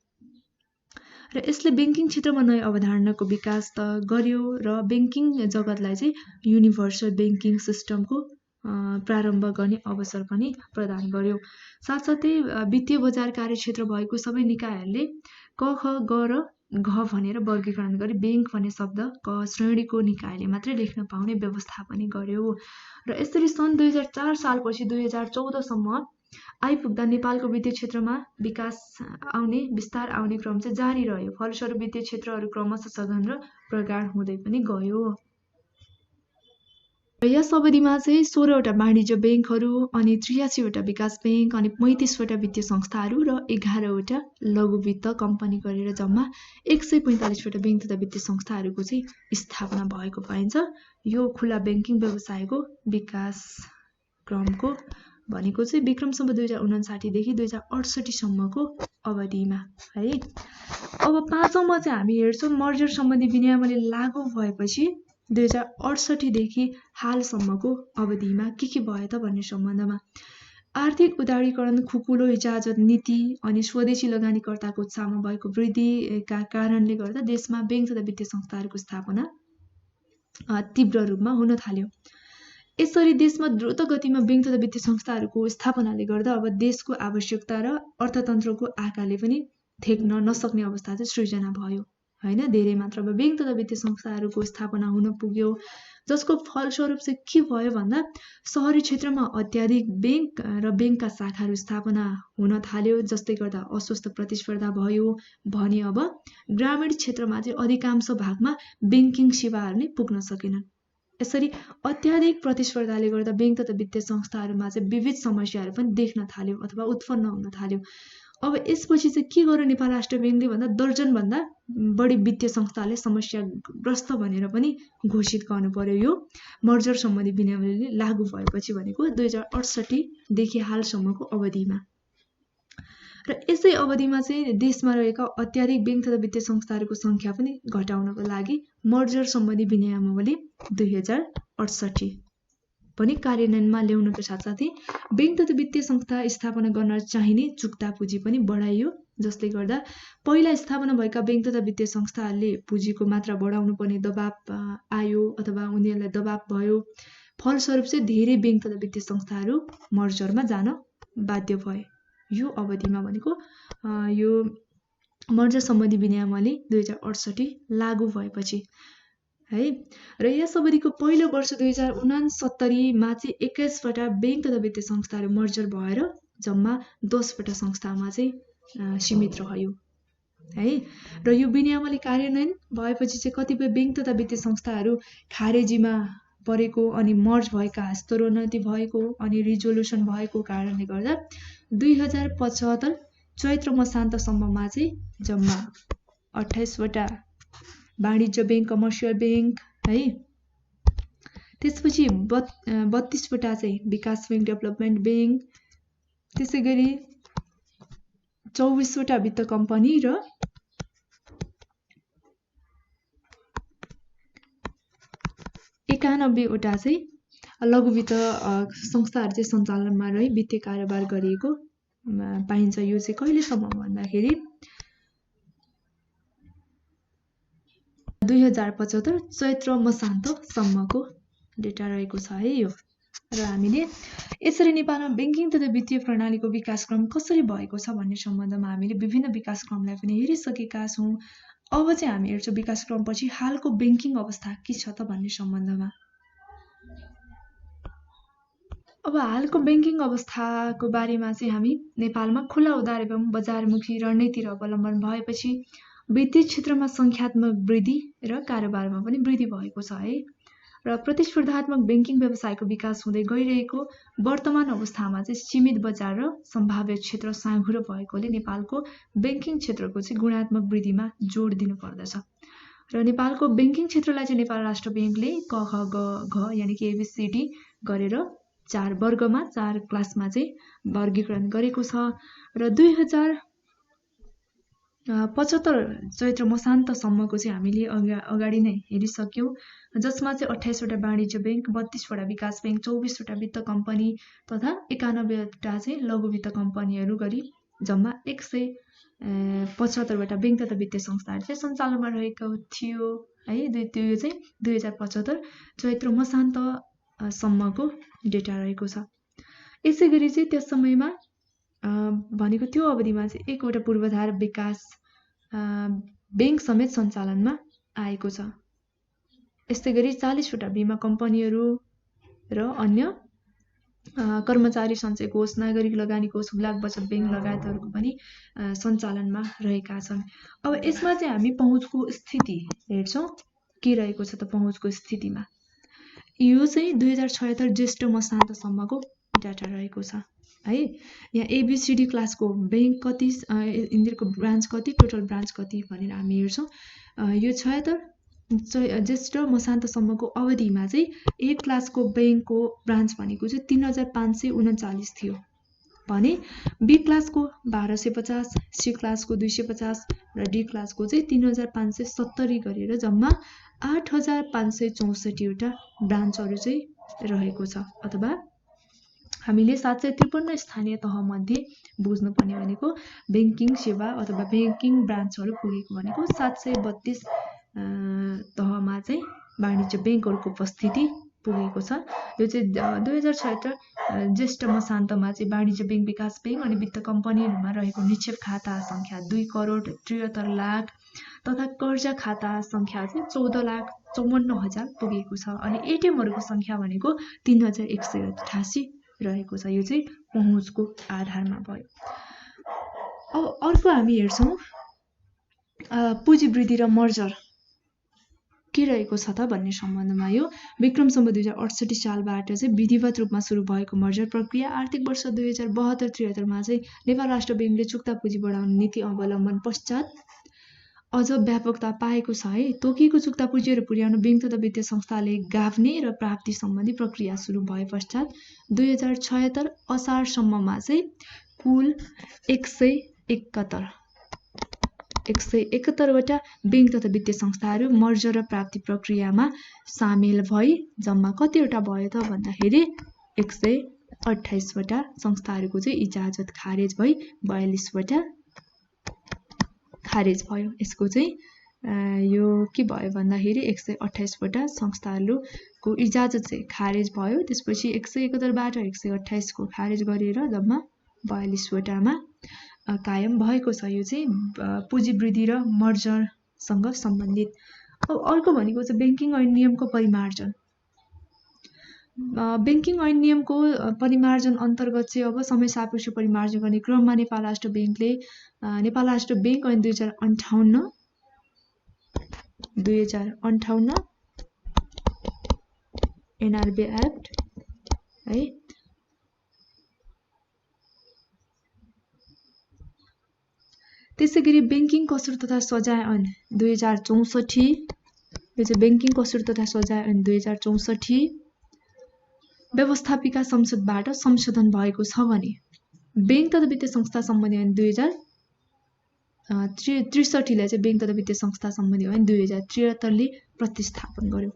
र यसले ब्याङ्किङ क्षेत्रमा नयाँ अवधारणाको विकास त गर्यो र ब्याङ्किङ जगतलाई चाहिँ युनिभर्सल ब्याङ्किङ सिस्टमको प्रारम्भ गर्ने अवसर पनि प्रदान गर्यो। साथसाथै वित्तीय बजार कार्यक्षेत्र भएको सबै निकायहरूले क ख ग र घ भनेर वर्गीकरण गरी ब्याङ्क भन्ने शब्द क श्रेणीको निकायले मात्रै लेख्न पाउने व्यवस्था पनि गर्यो। र यसरी सन् 2004 सालपछि 2014सम्म आइपुग्दा नेपालको वित्तीय क्षेत्रमा विस्तार आउने क्रम चाहिँ जारी रह्यो। फलस्वरूप वित्तीय क्षेत्रहरू क्रमशः सघन र प्रगाढ हुँदै पनि गयो। यस अवधिमा चाहिँ 16वटा वाणिज्य ब्याङ्कहरू अनि 83वटा विकास ब्याङ्क अनि 35वटा वित्तीय संस्थाहरू र 11वटा लघु वित्त कम्पनी गरेर जम्मा 145वटा ब्याङ्क तथा वित्तीय संस्थाहरूको चाहिँ स्थापना भएको पाइन्छ। यो खुला ब्याङ्किङ व्यवसायको विकास क्रमको भनेको चाहिँ विक्रमसम्म 2059 देखि 2068 सम्मको अवधिमा है। अब पाँचौँमा चाहिँ हामी हेर्छौँ मर्जर सम्बन्धी विनियमले लागू भएपछि 2068 देखि हालसम्मको अवधिमा के भयो त भन्ने सम्बन्धमा आर्थिक उदारीकरण, खुकुलो इजाजत नीति अनि स्वदेशी लगानीकर्ताको उत्साहमा भएको वृद्धिका कारणले गर्दा देशमा ब्याङ्क तथा वित्तीय संस्थाहरूको स्थापना तीव्र रूपमा हुन थाल्यो। यसरी देशमा द्रुत गतिमा ब्याङ्क तथा वित्तीय संस्थाहरूको स्थापनाले गर्दा अब देशको आवश्यकता र अर्थतन्त्रको आकारले पनि थेक्न नसक्ने अवस्था चाहिँ सृजना भयो हैन। धेरै मात्रामा ब्याङ्क तथा वित्तीय संस्थाहरूको स्थापना हुन पुग्यो, जसको फलस्वरूप चाहिँ के भयो भन्दा सहरी क्षेत्रमा अत्याधिक ब्याङ्क र ब्याङ्कका शाखाहरू स्थापना हुन थाल्यो, जसले गर्दा अस्वस्थ प्रतिस्पर्धा भयो भने अब ग्रामीण क्षेत्रमा चाहिँ अधिकांश भागमा ब्याङ्किङ सेवाहरू नै पुग्न सकेनन्। यसरी अत्याधिक प्रतिस्पर्धाले गर्दा ब्याङ्क तथा वित्तीय संस्थाहरूमा चाहिँ विविध समस्याहरू पनि देख्न थाल्यो अथवा उत्पन्न हुन थाल्यो। अब यसपछि चाहिँ के गर्यो नेपाल राष्ट्र ब्याङ्कले भन्दा दर्जनभन्दा बढी वित्तीय संस्थाले समस्याग्रस्त भनेर पनि घोषित गर्नु पर्यो। यो मर्जर सम्बन्धी विनियमले लागू भएपछि भनेको 2068 देखि हालसम्मको अवधिमा। र यसै अवधिमा चाहिँ देशमा रहेका अत्याधिक ब्याङ्क तथा वित्तीय संस्थाहरूको सङ्ख्या पनि घटाउनको लागि मर्जर सम्बन्धी विनियमावली 2068 पनि कार्यान्वयनमा ल्याउनुको साथसाथै ब्याङ्क तथा वित्तीय संस्था स्थापना गर्न चाहिने चुक्ता पुँजी पनि बढाइयो, जसले गर्दा पहिला स्थापना भएका ब्याङ्क तथा वित्तीय संस्थाहरूले पुँजीको मात्रा बढाउनु पर्ने दबाब आयो अथवा उनीहरूलाई दबाब भयो। फलस्वरूप चाहिँ धेरै ब्याङ्क तथा वित्तीय संस्थाहरू मर्जरमा जान बाध्य भए। यो अवधिमा भनेको यो मर्जर सम्बन्धी विनियमले 2068 लागू भएपछि है। र यस अवधिको पहिलो वर्ष 2069मा चाहिँ 21वटा ब्याङ्क तथा वित्तीय संस्थाहरू मर्जर भएर जम्मा 10वटा संस्थामा चाहिँ सीमित रह्यो है। र यो विनियमले कार्यान्वयन भएपछि चाहिँ कतिपय ब्याङ्क तथा वित्तीय संस्थाहरू खारेजीमा परेको अनि मर्ज भएका हस्तान्तरणोन्नति भएको अनि रिजोल्युसन भएको कारणले गर्दा 2075 चैत्र मसान्तसम्ममा चाहिँ जम्मा 28वटा वाणिज्य ब्याङ्क, कमर्सियल ब्याङ्क है, त्यसपछि 32वटा चाहिँ विकास ब्याङ्क, डेभलपमेन्ट ब्याङ्क, त्यसै गरी 24वटा वित्त कम्पनी र 91वटा चाहिँ लघु वित्त संस्थाहरू चाहिँ सञ्चालनमा रही वित्तीय कारोबार गरिएको पाइन्छ। यो चाहिँ कहिलेसम्म भन्दाखेरि 2075 चैत्र मसान्तसम्मको डेटा रहेको छ है यो। र हामीले यसरी नेपालमा ब्याङ्किङ तथा वित्तीय प्रणालीको विकासक्रम कसरी भएको छ भन्ने सम्बन्धमा हामीले विभिन्न विकासक्रमलाई पनि हेरिसकेका छौँ। अब चाहिँ हामी हेर्छौँ विकासक्रमपछि हालको ब्याङ्किङ अवस्था के छ त भन्ने सम्बन्धमा। अब हालको ब्याङ्किङ अवस्थाको बारेमा चाहिँ हामी नेपालमा खुला उदार एवं बजारमुखी रणनीति अवलम्बन भएपछि वित्तीय क्षेत्रमा सङ्ख्यात्मक वृद्धि र कारोबारमा पनि वृद्धि भएको छ है। र प्रतिस्पर्धात्मक ब्याङ्किङ व्यवसायको विकास हुँदै गइरहेको वर्तमान अवस्थामा चाहिँ सीमित बजार र सम्भाव्य क्षेत्र साँघुरो भएकोले नेपालको ब्याङ्किङ क्षेत्रको चाहिँ गुणात्मक वृद्धिमा जोड दिनु पर्दछ। र नेपालको ब्याङ्किङ क्षेत्रलाई चाहिँ नेपाल राष्ट्र ब्याङ्कले क ख ग घ यानि कि ABCD गरेर 4 वर्गमा 4 क्लासमा चाहिँ वर्गीकरण गरेको छ। र 2075 चैत्र मसान्तसम्मको चाहिँ हामीले अगाडि नै हेरिसक्यौँ, जसमा चाहिँ 28वटा वाणिज्य ब्याङ्क, 32वटा विकास ब्याङ्क, 24वटा वित्त कम्पनी तथा 91वटा चाहिँ लघु वित्त कम्पनीहरू गरी जम्मा 75वटा बैंक तथा वित्तीय संस्थाहरू चाहिँ सञ्चालनमा रहेको थियो है। त्यो चाहिँ 2075 चैत्र मसान्तसम्मको डेटा रहेको छ। यसै गरी चाहिँ त्यस समयमा भनेको त्यो अवधिमा चाहिँ 1वटा पूर्वाधार विकास बैंक समेत सञ्चालनमा आएको छ। यस्तै गरी 40वटा बिमा कम्पनीहरू र अन्य कर्मचारी सञ्चय कोष, नागरिक लगानी कोष, ब्ल्याक बचत बैंक लगायतहरूको पनि सञ्चालनमा रहेका छन्। अब यसमा चाहिँ हामी पहुँचको स्थिति हेर्छौँ के रहेको छ त। पहुँचको स्थितिमा यो चाहिँ 2076 ज्येष्ठ मसान्तसम्मको डाटा रहेको छ है। यहाँ ABCD क्लासको बैंक कति, यिनीहरूको ब्रान्च कति, टोटल ब्रान्च कति भनेर हामी हेर्छौँ। यो 76 ज्येष्ठ मसान्तसम्मको अवधिमा चाहिँ A क्लासको बैंकको ब्रान्च भनेको चाहिँ 3539 थियो भने B क्लासको 1250, C क्लासको 250 र D क्लासको चाहिँ 3570 गरेर जम्मा 8564वटा ब्रान्चहरू चाहिँ रहेको छ। अथवा हामीले 753 स्थानीय तहमध्ये बुझ्नुपर्ने भनेको बैंकिङ सेवा अथवा बैंकिङ ब्रान्चहरू पुगेको भनेको 732 तहमा चाहिँ वाणिज्य बैंकहरूको उपस्थिति पुगेको छ। यो चाहिँ 2076 ज्येष्ठ मसान्तमा चाहिँ वाणिज्य बैंक, विकास बैंक अनि वित्त कम्पनीहरूमा रहेको निक्षेप खाता सङ्ख्या 2,73,00,000 तथा कर्जा खाता सङ्ख्या चाहिँ 14,54,000 पुगेको छ। अनि एटिएमहरूको सङ्ख्या भनेको 3,188 रहेको छ। यो चाहिँ पहुँचको आधारमा भयो। अब अर्को हामी हेर्छौँ पुँजी वृद्धि र मर्जर के रहेको छ त भन्ने सम्बन्धमा। यो विक्रम सम्वत 2068 सालबाट चाहिँ विधिवत रूपमा सुरु भएको मर्जर प्रक्रिया आर्थिक वर्ष 2072-73 मा चाहिँ नेपाल राष्ट्र बैंकले चुक्ता पुँजी बढाउने नीति अवलम्बन पश्चात अझ व्यापकता पाएको छ है। तोकिएको चुक्ता पुँजीहरू पुर्याउन बैंक तथा वित्तीय संस्थाले गाभ्ने र प्राप्ति सम्बन्धी प्रक्रिया सुरु भए पश्चात 2076 असारसम्ममा चाहिँ कुल 171वटा बैंक तथा वित्तीय संस्थाहरू मर्जर र प्राप्ति प्रक्रियामा सामेल भई जम्मा कतिवटा भयो त भन्दाखेरि 128वटा संस्थाहरूको चाहिँ इजाजत खारेज भई 42वटा खारेज भयो। यसको चाहिँ यो के भयो भन्दाखेरि 128वटा संस्थाहरूको इजाजत चाहिँ खारेज भयो। त्यसपछि 171बाट 128 को खारेज गरेर जम्मा 42वटामा कायम भएको छ। यो चाहिँ पुँजी वृद्धि र मर्जरसँग सम्बन्धित। अब अर्को भनेको चाहिँ बैंकिङ ऐन नियमको परिमार्जन। बैंकिङ ऐन नियमको परिमार्जन अन्तर्गत चाहिँ अब समय सापेक्ष परिमार्जन गर्ने क्रममा नेपाल राष्ट्र बैंकले नेपाल राष्ट्र बैंक ऐन 2058 NRB एक्ट है, त्यसै गरी बैंकिङ कसुर तथा सजाय ऐन 2064, यो चाहिँ बैंकिङ कसुर तथा सजाय ऐन 2064 व्यवस्थापिका संसदबाट संशोधन भएको छ भने बैंक तथा वित्तीय संस्था सम्बन्धी ऐन 2063 लाई चाहिँ बैंक तथा वित्तीय संस्था सम्बन्धी ऐन 2073 ले प्रतिस्थापन गर्यो।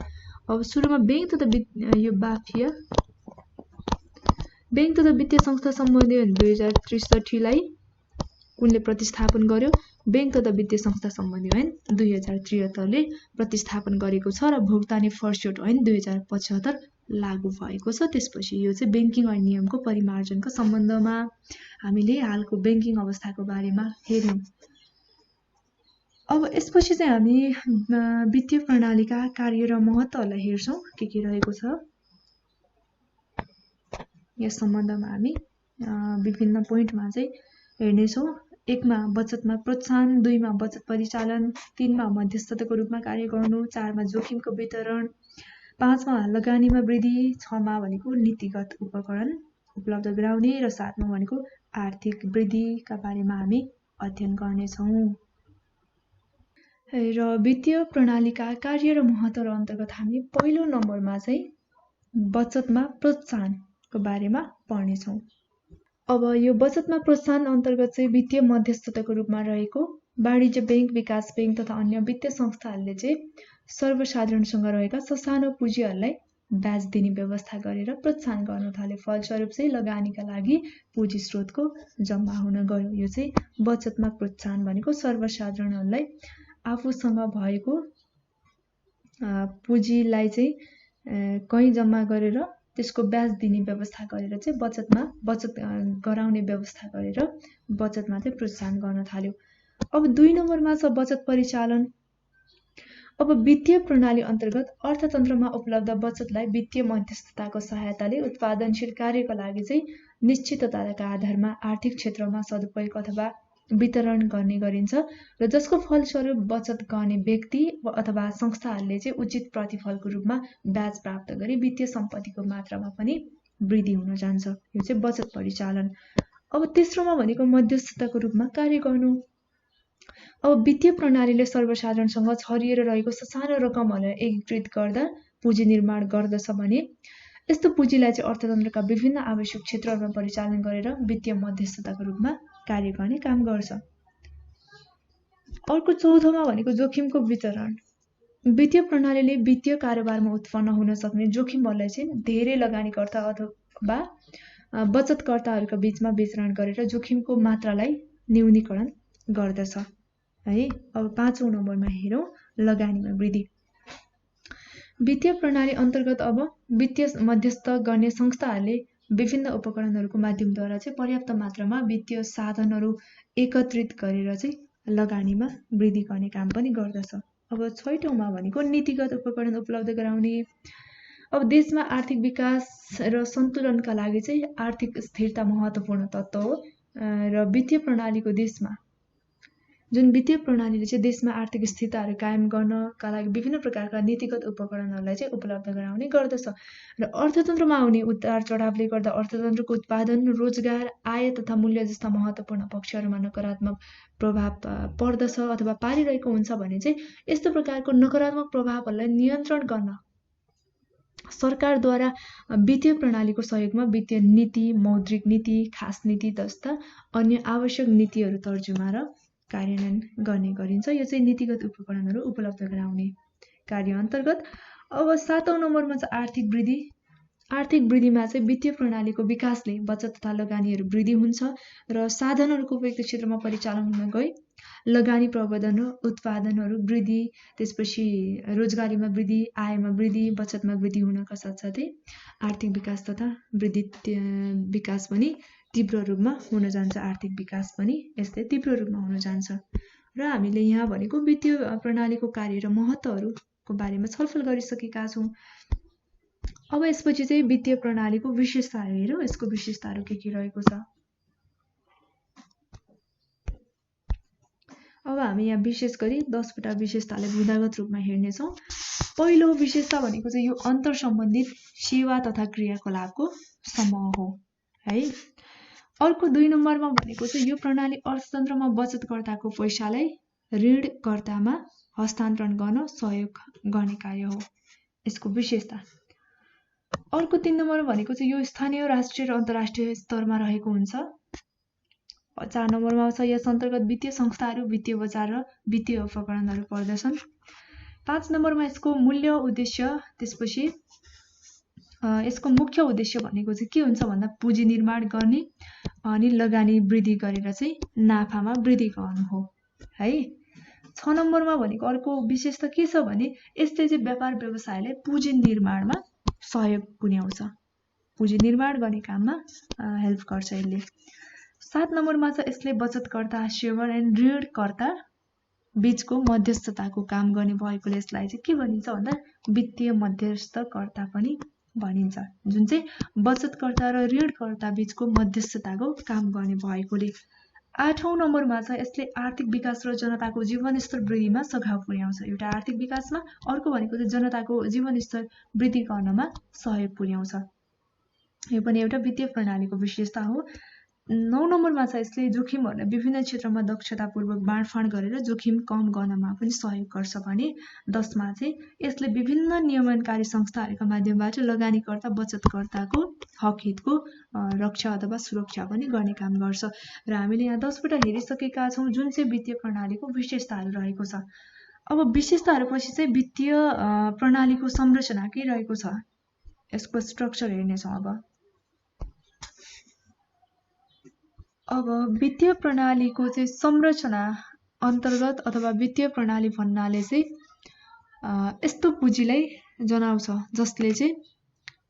अब सुरुमा बैंक तथा वित्तीय संस्था सम्बन्धी ऐन 2063 लाई उनले प्रतिस्थापन गर्यो। बैंक तथा वित्तीय संस्था सम्बन्धी ऐन 2073 ले प्रतिस्थापन गरेको छ र भुक्तानी फर्स्योट ऐन 2075 लागू भएको छ। त्यसपछि यो चाहिँ बैंकिङ ऐन नियमको परिमार्जनको सम्बन्धमा हामीले हालको बैंकिङ अवस्थाको बारेमा हेर्यौं। अब यसपछि चाहिँ हामी वित्तीय प्रणालीका कार्य र महत्त्वलाई हेर्छौं के रहेको छ। यस सम्बन्धमा हामी विभिन्न पोइन्टमा चाहिँ हेर्नेछौँ। 1 मा बचतमा प्रोत्साहन, 2 मा बचत परिचालन, 3 मा मध्यस्थताको रूपमा कार्य गर्नु, 4 मा जोखिमको वितरण, 5 मा लगानीमा वृद्धि, 6 मा भनेको नीतिगत उपकरण उपलब्ध गराउने र 7 मा भनेको आर्थिक वृद्धिका बारेमा हामी अध्ययन गर्नेछौँ। र वित्तीय प्रणालीका कार्य र महत्त्व अन्तर्गत हामी पहिलो नम्बरमा चाहिँ बचतमा प्रोत्साहनको बारेमा पढ्नेछौँ। अब यो बचतमा प्रोत्साहन अन्तर्गत चाहिँ वित्तीय मध्यस्थताको रूपमा रहेको वाणिज्य बैंक, विकास बैंक तथा अन्य वित्तीय संस्थाहरूले चाहिँ सर्वसाधारणसँग रहेका ससानो पुँजीहरूलाई ब्याज दिने व्यवस्था गरेर प्रोत्साहन गर्न थाल्यो। फलस्वरूप चाहिँ लगानीका लागि पुँजी स्रोतको जम्मा हुन गयो। यो चाहिँ बचतमा प्रोत्साहन भनेको सर्वसाधारणलाई आफूसँग भएको पुँजीलाई चाहिँ कहीँ जम्मा गरेर त्यसको ब्याज दिने व्यवस्था गरेर चाहिँ बचत गराउने व्यवस्था गरेर बचतमा चाहिँ प्रोत्साहन गर्न थाल्यो। अब 2 नम्बरमा छ बचत परिचालन। अब वित्तीय प्रणाली अन्तर्गत अर्थतन्त्रमा उपलब्ध बचतलाई वित्तीय मध्यस्थताको सहायताले उत्पादनशील कार्यको लागि चाहिँ निश्चितताका आधारमा आर्थिक क्षेत्रमा सदुपयोग अथवा वितरण गर्ने गरिन्छ र जसको फलस्वरूप बचत गर्ने व्यक्ति अथवा संस्थाहरूले चाहिँ उचित प्रतिफलको रूपमा ब्याज प्राप्त गरी वित्तीय सम्पत्तिको मात्रामा पनि वृद्धि हुन जान्छ। यो चाहिँ बचत परिचालन। अब तेस्रोमा भनेको मध्यस्थताको रूपमा कार्य गर्नु। अब वित्तीय प्रणालीले सर्वसाधारणसँग छरिएर रहेको सानो रकमहरूलाई एकीकृत गर्दा पुँजी निर्माण गर्दछ भने यस्तो पुँजीलाई चाहिँ अर्थतन्त्रका विभिन्न आवश्यक क्षेत्रहरूमा परिचालन गरेर वित्तीय मध्यस्थताको रूपमा कार्य गर्ने काम गर्छ। अर्को चौथोमा भनेको जोखिमको वितरण। वित्तीय प्रणालीले वित्तीय कारोबारमा उत्पन्न हुन सक्ने जोखिमहरूलाई चाहिँ धेरै लगानीकर्ता अथवा बचतकर्ताहरूका बीचमा वितरण गरेर जोखिमको मात्रालाई न्यूनीकरण गर्दछ है। अब 5औं नम्बरमा हेरौँ लगानीमा वृद्धि। वित्तीय प्रणाली अन्तर्गत अब वित्तीय मध्यस्थ गर्ने संस्थाहरूले विभिन्न उपकरणहरूको माध्यमद्वारा चाहिँ पर्याप्त मात्रामा वित्तीय साधनहरू एकत्रित गरेर चाहिँ लगानीमा वृद्धि गर्ने काम पनि गर्दछ। अब 6औंमा भनेको नीतिगत उपकरण उपलब्ध गराउने। अब देशमा आर्थिक विकास र सन्तुलनका लागि चाहिँ आर्थिक स्थिरता महत्त्वपूर्ण तत्त्व हो र वित्तीय प्रणालीको देशमा जुन वित्तीय प्रणालीले चाहिँ देशमा आर्थिक स्थिरताहरू कायम गर्नका लागि विभिन्न प्रकारका नीतिगत उपकरणहरूलाई चाहिँ उपलब्ध गराउने गर्दछ र अर्थतन्त्रमा आउने उतार चढावले गर्दा अर्थतन्त्रको उत्पादन, रोजगार, आय तथा मूल्य जस्ता महत्त्वपूर्ण पक्षहरूमा नकारात्मक प्रभाव पर्दछ अथवा पारिरहेको हुन्छ भने चाहिँ यस्तो प्रकारको नकारात्मक प्रभावहरूलाई नियन्त्रण गर्न सरकारद्वारा वित्तीय प्रणालीको सहयोगमा वित्तीय नीति, मौद्रिक नीति, खास नीति जस्ता अन्य आवश्यक नीतिहरू तर्जुमा र कार्यान्वयन गर्ने गरिन्छ। यो चाहिँ नीतिगत उपकरणहरू उपलब्ध गराउने कार्य अन्तर्गत। अब 7औं नम्बरमा चाहिँ आर्थिक वृद्धि। आर्थिक वृद्धिमा चाहिँ वित्तीय प्रणालीको विकासले बचत तथा लगानीहरू वृद्धि हुन्छ र साधनहरूको उपयुक्त क्षेत्रमा परिचालन हुन गई लगानी प्रवर्धन र उत्पादनहरू वृद्धि, त्यसपछि रोजगारीमा वृद्धि, आयमा वृद्धि, बचतमा वृद्धि हुनका साथसाथै आर्थिक विकास तथा विकास पनि तीव्र रूपमा हुन जान्छ। आर्थिक विकास पनि यस्तै तीव्र रूपमा हुन जान्छ र हामीले यहाँ भनेको वित्तीय प्रणालीको कार्य र महत्त्वहरूको बारेमा छलफल गरिसकेका छौँ। अब यसपछि चाहिँ वित्तीय प्रणालीको विशेषताहरू हेरौँ। यसको विशेषताहरू के रहेको छ। अब हामी यहाँ विशेष गरी 10 वटा विशेषतालाई विधागत रूपमा हेर्नेछौँ। पहिलो विशेषता भनेको चाहिँ यो अन्तर सम्बन्धित सेवा तथा क्रियाकलापको समूह हो है। अर्को 2 नम्बरमा भनेको चाहिँ यो प्रणाली अर्थतन्त्रमा बचतकर्ताको पैसालाई ऋणकर्तामा हस्तान्तरण गर्न सहयोग गर्ने कार्य हो, यसको विशेषता। अर्को 3 नम्बरमा भनेको चाहिँ यो स्थानीय, राष्ट्रिय र अन्तर्राष्ट्रिय स्तरमा रहेको हुन्छ। 4 नम्बरमा छ यस अन्तर्गत वित्तीय संस्थाहरू, वित्तीय बजार र वित्तीय उपकरणहरू पर्दछन्। 5 नम्बरमा यसको मूल्य उद्देश्य, त्यसपछि यसको मुख्य उद्देश्य भनेको चाहिँ के हुन्छ भन्दा पुँजी निर्माण गर्ने अनि लगानी वृद्धि गरेर चाहिँ नाफामा वृद्धि गर्नु हो है। 6 नम्बरमा भनेको अर्को विशेषता के छ भने यसले चाहिँ व्यापार व्यवसायलाई पुँजी निर्माणमा सहयोग पुर्याउँछ, पुँजी निर्माण गर्ने काममा हेल्प गर्छ यसले। 7 नम्बरमा छ यसले बचतकर्ता, सेवर एन्ड ऋणकर्ता बीचको मध्यस्थताको काम गर्ने भएकोले यसलाई चाहिँ के भनिन्छ भन्दा वित्तीय मध्यस्थकर्ता पनि भनिन्छ, जुन चाहिँ बचतकर्ता र ऋणकर्ता बीचको मध्यस्थताको काम गर्ने भएकोले। 8औं नम्बरमा छ यसले आर्थिक विकास र जनताको जीवनस्तर वृद्धिमा सघाउ पुर्याउँछ। एउटा आर्थिक विकासमा, अर्को भनेको चाहिँ जनताको जीवनस्तर वृद्धि गर्नमा सहयोग पुर्याउँछ। यो पनि एउटा वित्तीय प्रणालीको विशेषता हो। 9 नम्बरमा छ यसले जोखिमहरूलाई विभिन्न क्षेत्रमा दक्षतापूर्वक बाँडफाँड गरेर जोखिम कम गर्नमा पनि सहयोग गर्छ भने 10 मा चाहिँ यसले विभिन्न नियमनकारी संस्थाहरूका माध्यमबाट लगानीकर्ता बचतकर्ताको हक हितको रक्षा अथवा सुरक्षा पनि गर्ने काम गर्छ र हामीले यहाँ 10 वटा हेरिसकेका छौँ जुन चाहिँ वित्तीय प्रणालीको विशेषताहरू रहेको छ। अब विशेषताहरूपछि चाहिँ वित्तीय प्रणालीको संरचना के रहेको छ यसको स्ट्रक्चर हेर्नेछौँ। अब वित्तीय प्रणालीको चाहिँ संरचना अन्तर्गत अथवा वित्तीय प्रणाली भन्नाले चाहिँ यस्तो पुँजीलाई जनाउँछ जसले चाहिँ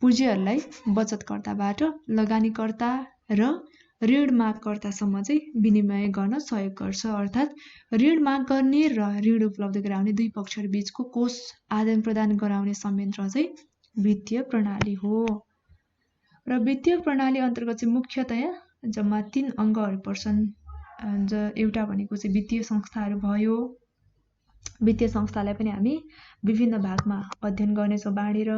पुँजीहरूलाई बचतकर्ताबाट लगानीकर्ता र ऋण मागकर्तासम्म चाहिँ विनिमय गर्न सहयोग गर्छ। अर्थात् ऋण माग गर्ने र ऋण उपलब्ध गराउने दुई पक्षहरू बीचको कोष आदान प्रदान गराउने संयन्त्र चाहिँ वित्तीय प्रणाली हो। र वित्तीय प्रणाली अन्तर्गत चाहिँ मुख्यतया जम्मा 3 अङ्गहरू पर्छन्। एउटा भनेको चाहिँ वित्तीय संस्थाहरू भयो। वित्तीय संस्थालाई पनि हामी विभिन्न भागमा अध्ययन गर्नेछौँ बाँडेर।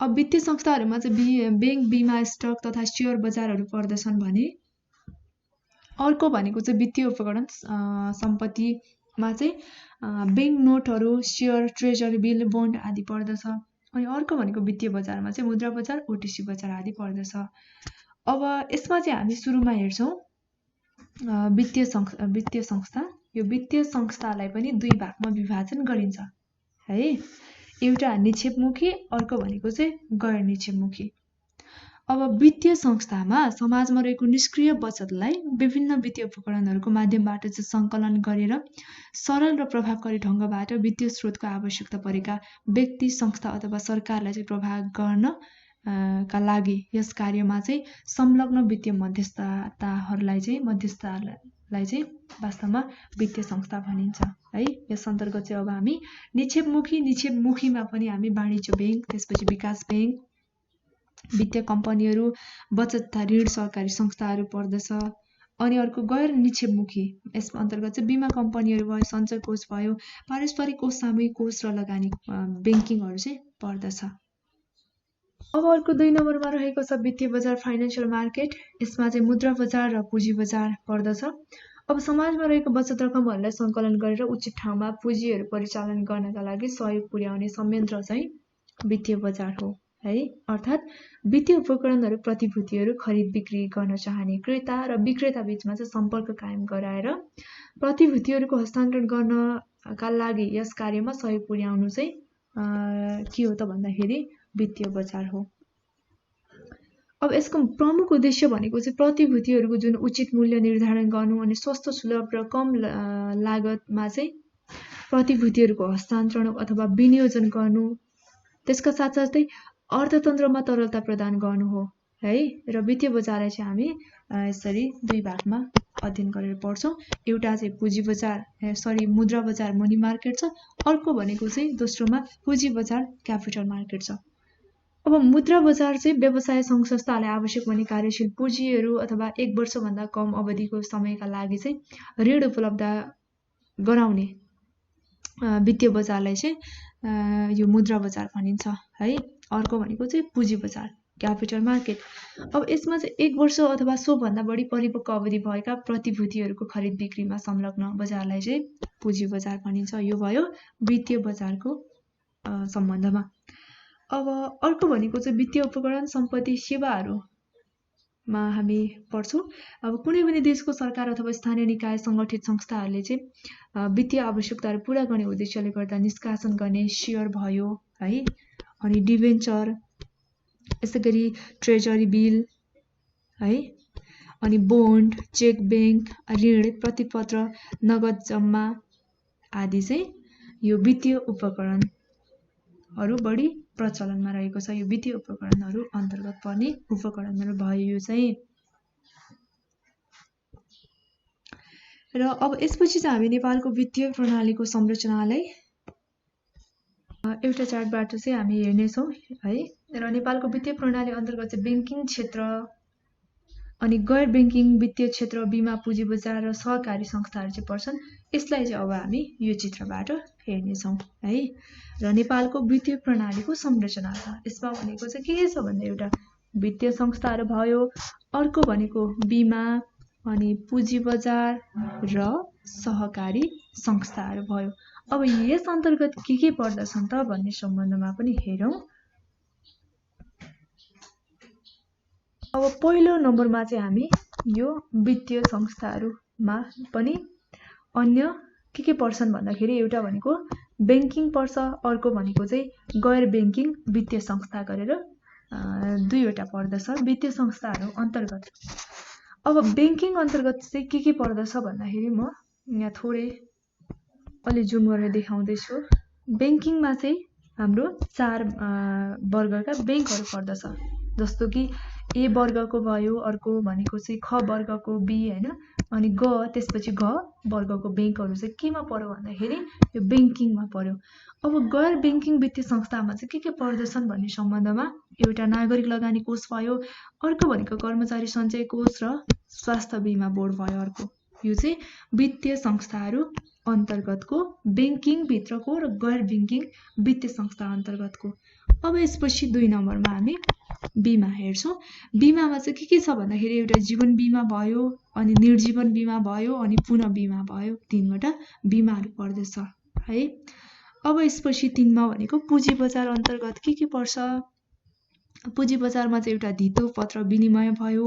अब वित्तीय संस्थाहरूमा चाहिँ बैंक, बीमा, स्टक तथा शेयर बजारहरू पर्दछन् भने अर्को भनेको चाहिँ वित्तीय उपकरण सम्पत्तिमा चाहिँ बैंक नोटहरू, शेयर, ट्रेजरी बिल, बोन्ड आदि पर्दछ। अनि अर्को भनेको वित्तीय बजारमा चाहिँ मुद्रा बजार, ओटिसी बजार आदि पर्दछ। अब यसमा चाहिँ हामी सुरुमा हेर्छौँ वित्तीय संस्था। यो वित्तीय संस्थालाई पनि दुई भागमा विभाजन गरिन्छ है। एउटा निक्षेपमुखी, अर्को भनेको चाहिँ गैर निक्षेपमुखी। अब वित्तीय संस्थामा समाजमा रहेको निष्क्रिय बचतलाई विभिन्न वित्तीय उपकरणहरूको माध्यमबाट चाहिँ सङ्कलन गरेर सरल र प्रभावकारी ढङ्गबाट वित्तीय स्रोतको आवश्यकता परेका व्यक्ति, संस्था अथवा सरकारलाई चाहिँ प्रभाव गर्न का लागि यस कार्यमा चाहिँ संलग्न वित्तीय मध्यस्थतालाई चाहिँ वास्तवमा वित्तीय संस्था भनिन्छ है। यस अन्तर्गत चाहिँ अब हामी निक्षेपमुखीमा पनि हामी वाणिज्य बैंक, त्यसपछि विकास बैंक, वित्तीय कम्पनीहरू, बचत तथा ऋण सहकारी संस्थाहरू पर्दछ। अनि अर्को गैर निक्षेपमुखी, यसमा अन्तर्गत चाहिँ बीमा कम्पनीहरू भयो, सञ्चय कोष भयो, पारस्परिक कोष, सामूहिक कोष र लगानी ब्याङ्किङहरू चाहिँ पर्दछ। अब अर्को 2 नम्बरमा रहेको छ वित्तीय बजार, फाइनेन्शियल मार्केट। यसमा चाहिँ मुद्रा बजार र पुँजी बजार पर्दछ। अब समाजमा रहेको बचत रकमहरूलाई सङ्कलन गरेर उचित ठाउँमा पुँजीहरू परिचालन गर्नका लागि सहयोग पुर्याउने संयन्त्र चाहिँ वित्तीय बजार हो है। अर्थात् वित्तीय उपकरणहरू, प्रतिभूतिहरू खरिद बिक्री गर्न चाहने क्रेता र विक्रेता बीचमा चाहिँ सम्पर्क कायम गराएर प्रतिभूतिहरूको हस्तान्तरण गर्नका लागि यस कार्यमा सहयोग पुर्याउनु चाहिँ के हो त भन्दाखेरि वित्तीय बजार हो। अब यसको प्रमुख उद्देश्य भनेको चाहिँ प्रतिभूतिहरूको जुन उचित मूल्य निर्धारण गर्नु अनि सस्तो, सुलभ र कम लागतमा चाहिँ प्रतिभूतिहरूको हस्तान्तरण अथवा विनियोजन गर्नु, त्यसका साथसाथै अर्थतन्त्रमा तरलता प्रदान गर्नु हो है। र वित्तीय बजारलाई चाहिँ हामी यसरी दुई भागमा अध्ययन गरेर पढ्छौँ। एउटा चाहिँ पुँजी बजार मुद्रा बजार, मनी मार्केट छ। अर्को भनेको चाहिँ दोस्रोमा पुँजी बजार, क्यापिटल मार्केट छ। अब मुद्रा बजार चाहिँ व्यवसाय सङ्घ संस्थालाई आवश्यक हुने कार्यशील पुँजीहरू अथवा 1 वर्षभन्दा कम अवधिको समयका लागि चाहिँ ऋण उपलब्ध गराउने वित्तीय बजारलाई चाहिँ यो मुद्रा बजार भनिन्छ है। अर्को भनेको चाहिँ पुँजी बजार, क्यापिटल मार्केट। अब यसमा चाहिँ 1 वर्ष अथवा सोभन्दा बढी परिपक्व अवधि भएका प्रतिभूतिहरूको खरिद बिक्रीमा संलग्न बजारलाई चाहिँ पुँजी बजार भनिन्छ। यो भयो वित्तीय बजारको सम्बन्धमा। अब अर्को भनेको चाहिँ वित्तीय उपकरण, सम्पत्ति, सेवाहरूमा हामी पढ्छौँ। अब कुनै पनि देशको सरकार अथवा स्थानीय निकाय, सङ्गठित संस्थाहरूले चाहिँ वित्तीय आवश्यकताहरू पुरा गर्ने उद्देश्यले गर्दा निष्कासन गर्ने सेयर भयो है। अनि डिभेन्चर, यसै गरी ट्रेजरी बिल है। अनि बोन्ड, चेक बैंक, ऋण प्रतिपत्र, नगद जम्मा आदि चाहिँ यो वित्तीय उपकरणहरू बढी प्रचलनमा रहेको छ। यो वित्तीय उपकरणहरू अन्तर्गत पर्ने उपकरणहरू भयो यो चाहिँ। र अब यसपछि चाहिँ हामी नेपालको वित्तीय प्रणालीको संरचनालाई एउटा चार्टबाट चाहिँ हामी हेर्नेछौँ है। र नेपालको वित्तीय प्रणाली अन्तर्गत चाहिँ ब्याङ्किङ क्षेत्र अनि गैर ब्याङ्किङ वित्तीय क्षेत्र, बिमा, पुँजी बजार र सहकारी संस्थाहरू चाहिँ पर्छन्। यसलाई चाहिँ अब हामी यो चित्रबाट हेर्नेछौँ है। र नेपालको वित्तीय प्रणालीको संरचना छ। यसमा भनेको चाहिँ के छ भन्दा एउटा वित्तीय संस्थाहरू भयो, अर्को भनेको बिमा, अनि पुँजी बजार र सहकारी संस्थाहरू भयो। अब यस अन्तर्गत के पर्दछन् त भन्ने सम्बन्धमा पनि हेरौँ। अब पहिलो नम्बरमा चाहिँ हामी यो वित्तीय संस्थाहरूमा पनि अन्य के पर्छन् भन्दाखेरि एउटा भनेको बैंकिङ पर्छ, अर्को भनेको चाहिँ गैर बैंकिङ वित्तीय संस्था गरेर दुईवटा पर्दछ वित्तीय संस्थाहरू अन्तर्गत। अब बैंकिङ अन्तर्गत चाहिँ के पर्दछ भन्दाखेरि म यहाँ थोरै अलि जुम गरेर देखाउँदैछु। बैंकिङमा चाहिँ हाम्रो 4 वर्गका बैंकहरू पर्दछ, जस्तो कि ए वर्गको भयो, अर्को भनेको चाहिँ ख वर्गको बी हैन, अनि ग त्यसपछि घ वर्गको बैंकहरू चाहिँ केमा पर्यो भन्दाखेरि यो बैंकिङमा पर्यो। अब गैर बैंकिङ वित्तीय संस्थामा चाहिँ के पर्दछन् भन्ने सम्बन्धमा एउटा नागरिक लगानी कोष भयो, अर्को भनेको कर्मचारी सञ्चय कोष र स्वास्थ्य बीमा बोर्ड भयो। अर्को यो चाहिँ वित्तीय संस्थाहरू अन्तर्गतको बैंकिङ भित्रको र गैर बैंकिङ वित्तीय संस्था अन्तर्गतको। अब यसपछि 2 नम्बरमा हामी बीमा हेर्छौं। बीमामा चाहिँ के छ भन्दाखेरि एउटा जीवन बीमा भयो, अनि निर्जीवन बीमा भयो, अनि पुनः बीमा भयो, 3वटा बीमाहरू पर्दछ है। अब यसपछि 3 मा भनेको पुँजी बजार अन्तर्गत के पर्छ। पुँजी बजारमा चाहिँ एउटा धितो पत्र विनिमय भयो,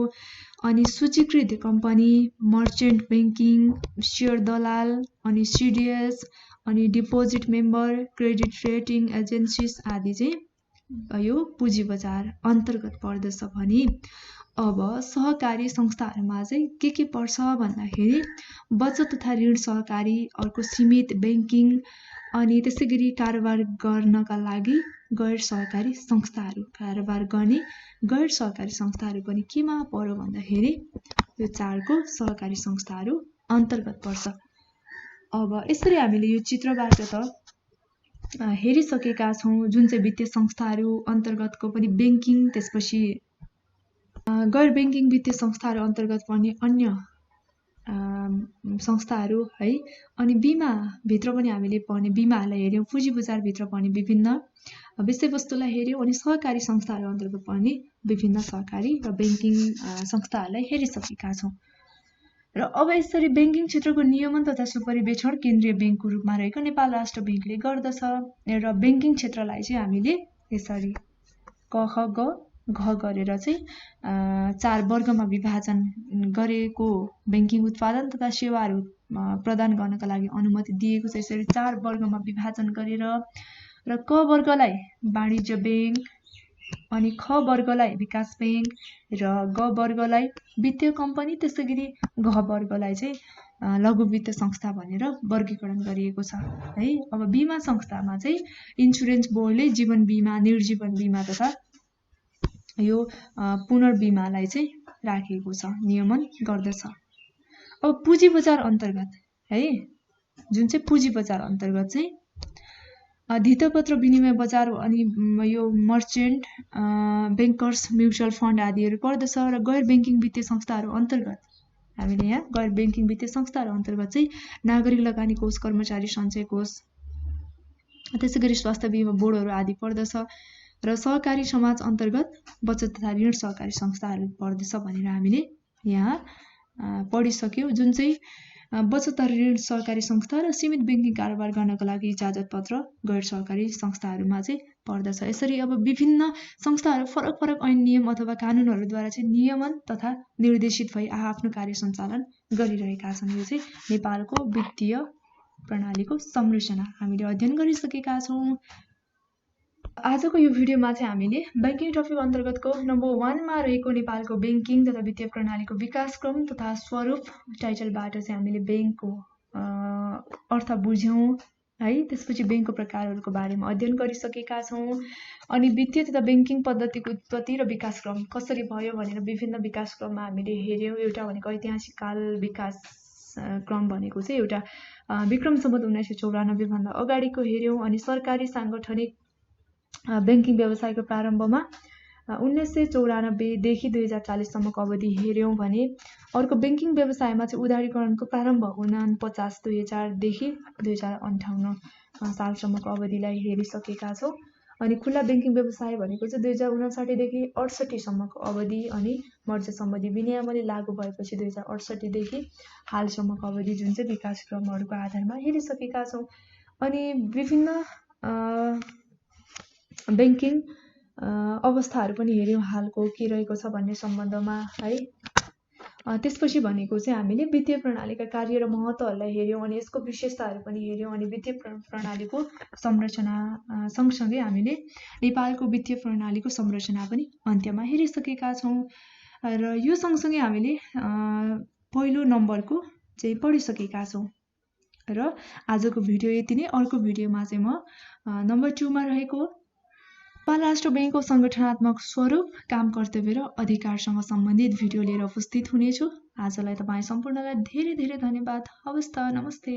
अनि सूचीकृत कम्पनी, मर्चेन्ट बैंकिङ, शेयर दलाल, अनि सीडीएस, अनि deposit member, credit rating agencies आदि चाहिँ यो पुँजी बजार अन्तर्गत पर्दछ भने अब सहकारी संस्थाहरूमा चाहिँ के पर्छ भन्दाखेरि बचत तथा ऋण सहकारी, अर्को सीमित बैंकिङ, अनि त्यसैगरी कारोबार गर्नका लागि गैर सहकारी संस्थाहरू, कारोबार गर्ने गैर सहकारी संस्थाहरू पनि केमा पर्यो भन्दाखेरि यो 4 को सहकारी संस्थाहरू अन्तर्गत पर्छ। अब यसरी हामीले यो चित्रबाट त हेरिसकेका छौं, जुन चाहिँ वित्तीय संस्थाहरू अन्तर्गतको पनि बैंकिङ, त्यसपछि गैर बैंकिङ वित्तीय संस्थाहरू अन्तर्गत पर्ने अन्य संस्थाहरू है। अनि बीमा भित्र पनि हामीले पर्ने बीमाहरूलाई हेर्यौं, पुँजी बजार भित्र पर्ने विभिन्न विषयवस्तुलाई हेर्यौं, अनि सहकारी संस्थाहरू अन्तर्गत पर्ने विभिन्न सहकारी र बैंकिङ संस्थाहरूलाई हेरिसकेका छौं। र अब यसरी बैंकिङ क्षेत्रको नियमन तथा सुपरिवेक्षण केन्द्रीय बैंकको रूपमा रहेको नेपाल राष्ट्र बैंकले गर्दछ। र बैंकिङ क्षेत्रलाई चाहिँ हामीले यसरी क ख ग घ गरेर चाहिँ 4 वर्गमा विभाजन गरेको बैंकिङ उत्पादन तथा सेवाहरू प्रदान गर्नका लागि अनुमति दिएको छ। यसरी 4 वर्गमा विभाजन गरेर र क वर्गलाई वाणिज्य बैंक, अनि ख वर्गलाई विकास बैंक, र ग वर्गलाई वित्तीय कम्पनी, त्यसैगरी घ वर्गलाई चाहिँ लघु वित्त संस्था भनेर वर्गीकरण गरिएको छ है। अब बीमा संस्थामा चाहिँ इन्सुरेन्स बोर्डले जीवन बीमा, निर्जीवन बीमा तथा यो पुनर्बीमालाई चाहिँ राखिएको छ, नियमन गर्दछ। अब पुँजी बजार अन्तर्गत है, जुन चाहिँ पुँजी बजार अन्तर्गत चाहिँ धितोपत्र विनिमय बजार, अनि यो मर्चेन्ट बैंकर्स म्युचुअल फन्ड आदिहरू पर्दछ। र गैर बैंकिङ वित्तीय संस्थाहरू अन्तर्गत हामीले यहाँ गैर बैंकिङ वित्तीय संस्थाहरू अन्तर्गत चाहिँ नागरिक लगानी कोष, कर्मचारी सञ्चय कोष, त्यसैगरी स्वास्थ्य बीमा बोर्डहरू आदि पर्दछ। र सहकारी समाज अन्तर्गत बचत तथा ऋण सहकारी संस्थाहरू पर्दछ भनेर हामीले यहाँ पढिसक्यौं, जुन चाहिँ बचत तथा ऋण सहकारी संस्था र सीमित बैंकिङ कारोबार गर्नको लागि इजाजत पत्र गैर सहकारी संस्थाहरूमा चाहिँ पर्दछ। यसरी अब विभिन्न संस्थाहरू फरक फरक ऐन, नियम अथवा कानुनहरूद्वारा चाहिँ नियमन तथा निर्देशित भई आफ्नो कार्य सञ्चालन गरिरहेका छन्। यो चाहिँ नेपालको वित्तीय प्रणालीको संरचना हामीले अध्ययन गरिसकेका छौं। आजको यो भिडियोमा चाहिँ हामीले बैंकिङ टपिक अन्तर्गतको नम्बर 1 मा रहेको नेपालको बैंकिङ तथा वित्तीय प्रणालीको विकासक्रम तथा स्वरूप टाइटलबाट चाहिँ हामीले बैंकको अर्थ बुझ्यौं है। त्यसपछि बैंकको प्रकारहरूको बारेमा अध्ययन गरिसकेका छौं, अनि वित्तीय तथा बैंकिङ पद्धतिको उत्पत्ति र विकासक्रम कसरी भयो भनेर विभिन्न विकासक्रममा हामीले हेर्यौं। एउटा भनेको ऐतिहासिक काल विकास क्रम भनेको चाहिँ एउटा विक्रम सम्वत 1994 भन्दा अगाडिको हेर्यौं, अनि सरकारी सांगठनिक बैंकिङ व्यवसायको प्रारम्भमा 1994 देखि 2040 सम्मको अवधि हेर्यौं भने अर्को बैंकिङ व्यवसायमा चाहिँ उदारीकरणको प्रारम्भ 49 2000 देखि 2058 सालसम्मको अवधिलाई हेरिसकेका छौं। अनि खुल्ला बैंकिङ व्यवसाय भनेको चाहिँ 2059 देखि 68 सम्मको अवधि, अनि मर्जा सम्बन्धी विनियमले लागू भएपछि 2068 देखि हालसम्मको अवधि जुन चाहिँ विकासक्रमहरूको आधारमा हेरिसकेका छौं। अनि विभिन्न बैंकिङ अवस्थाहरू पनि हेर्यौं, हालको के रहेको छ भन्ने सम्बन्धमा है। त्यसपछि भनेको चाहिँ हामीले वित्तीय प्रणालीका कार्य र महत्त्वहरूलाई हेऱ्यौँ अनि यसको विशेषताहरू पनि हेऱ्यौँ अनि वित्तीय प्रणालीको संरचना सँगसँगै हामीले नेपालको वित्तीय प्रणालीको संरचना पनि अन्त्यमा हेरिसकेका छौँ र यो सँगसँगै हामीले पहिलो नम्बरको चाहिँ पढिसकेका छौँ र आजको भिडियो यति नै। अर्को भिडियोमा चाहिँ म नम्बर 2 मा रहेको नेपाल राष्ट्र बैंकको संगठनात्मक स्वरूप, काम, कर्तव्य र अधिकारसँग सम्बन्धित भिडियो लिएर उपस्थित हुनेछु। आजलाई तपाईँ सम्पूर्णलाई धेरै धेरै धन्यवाद। हवस् त, नमस्ते।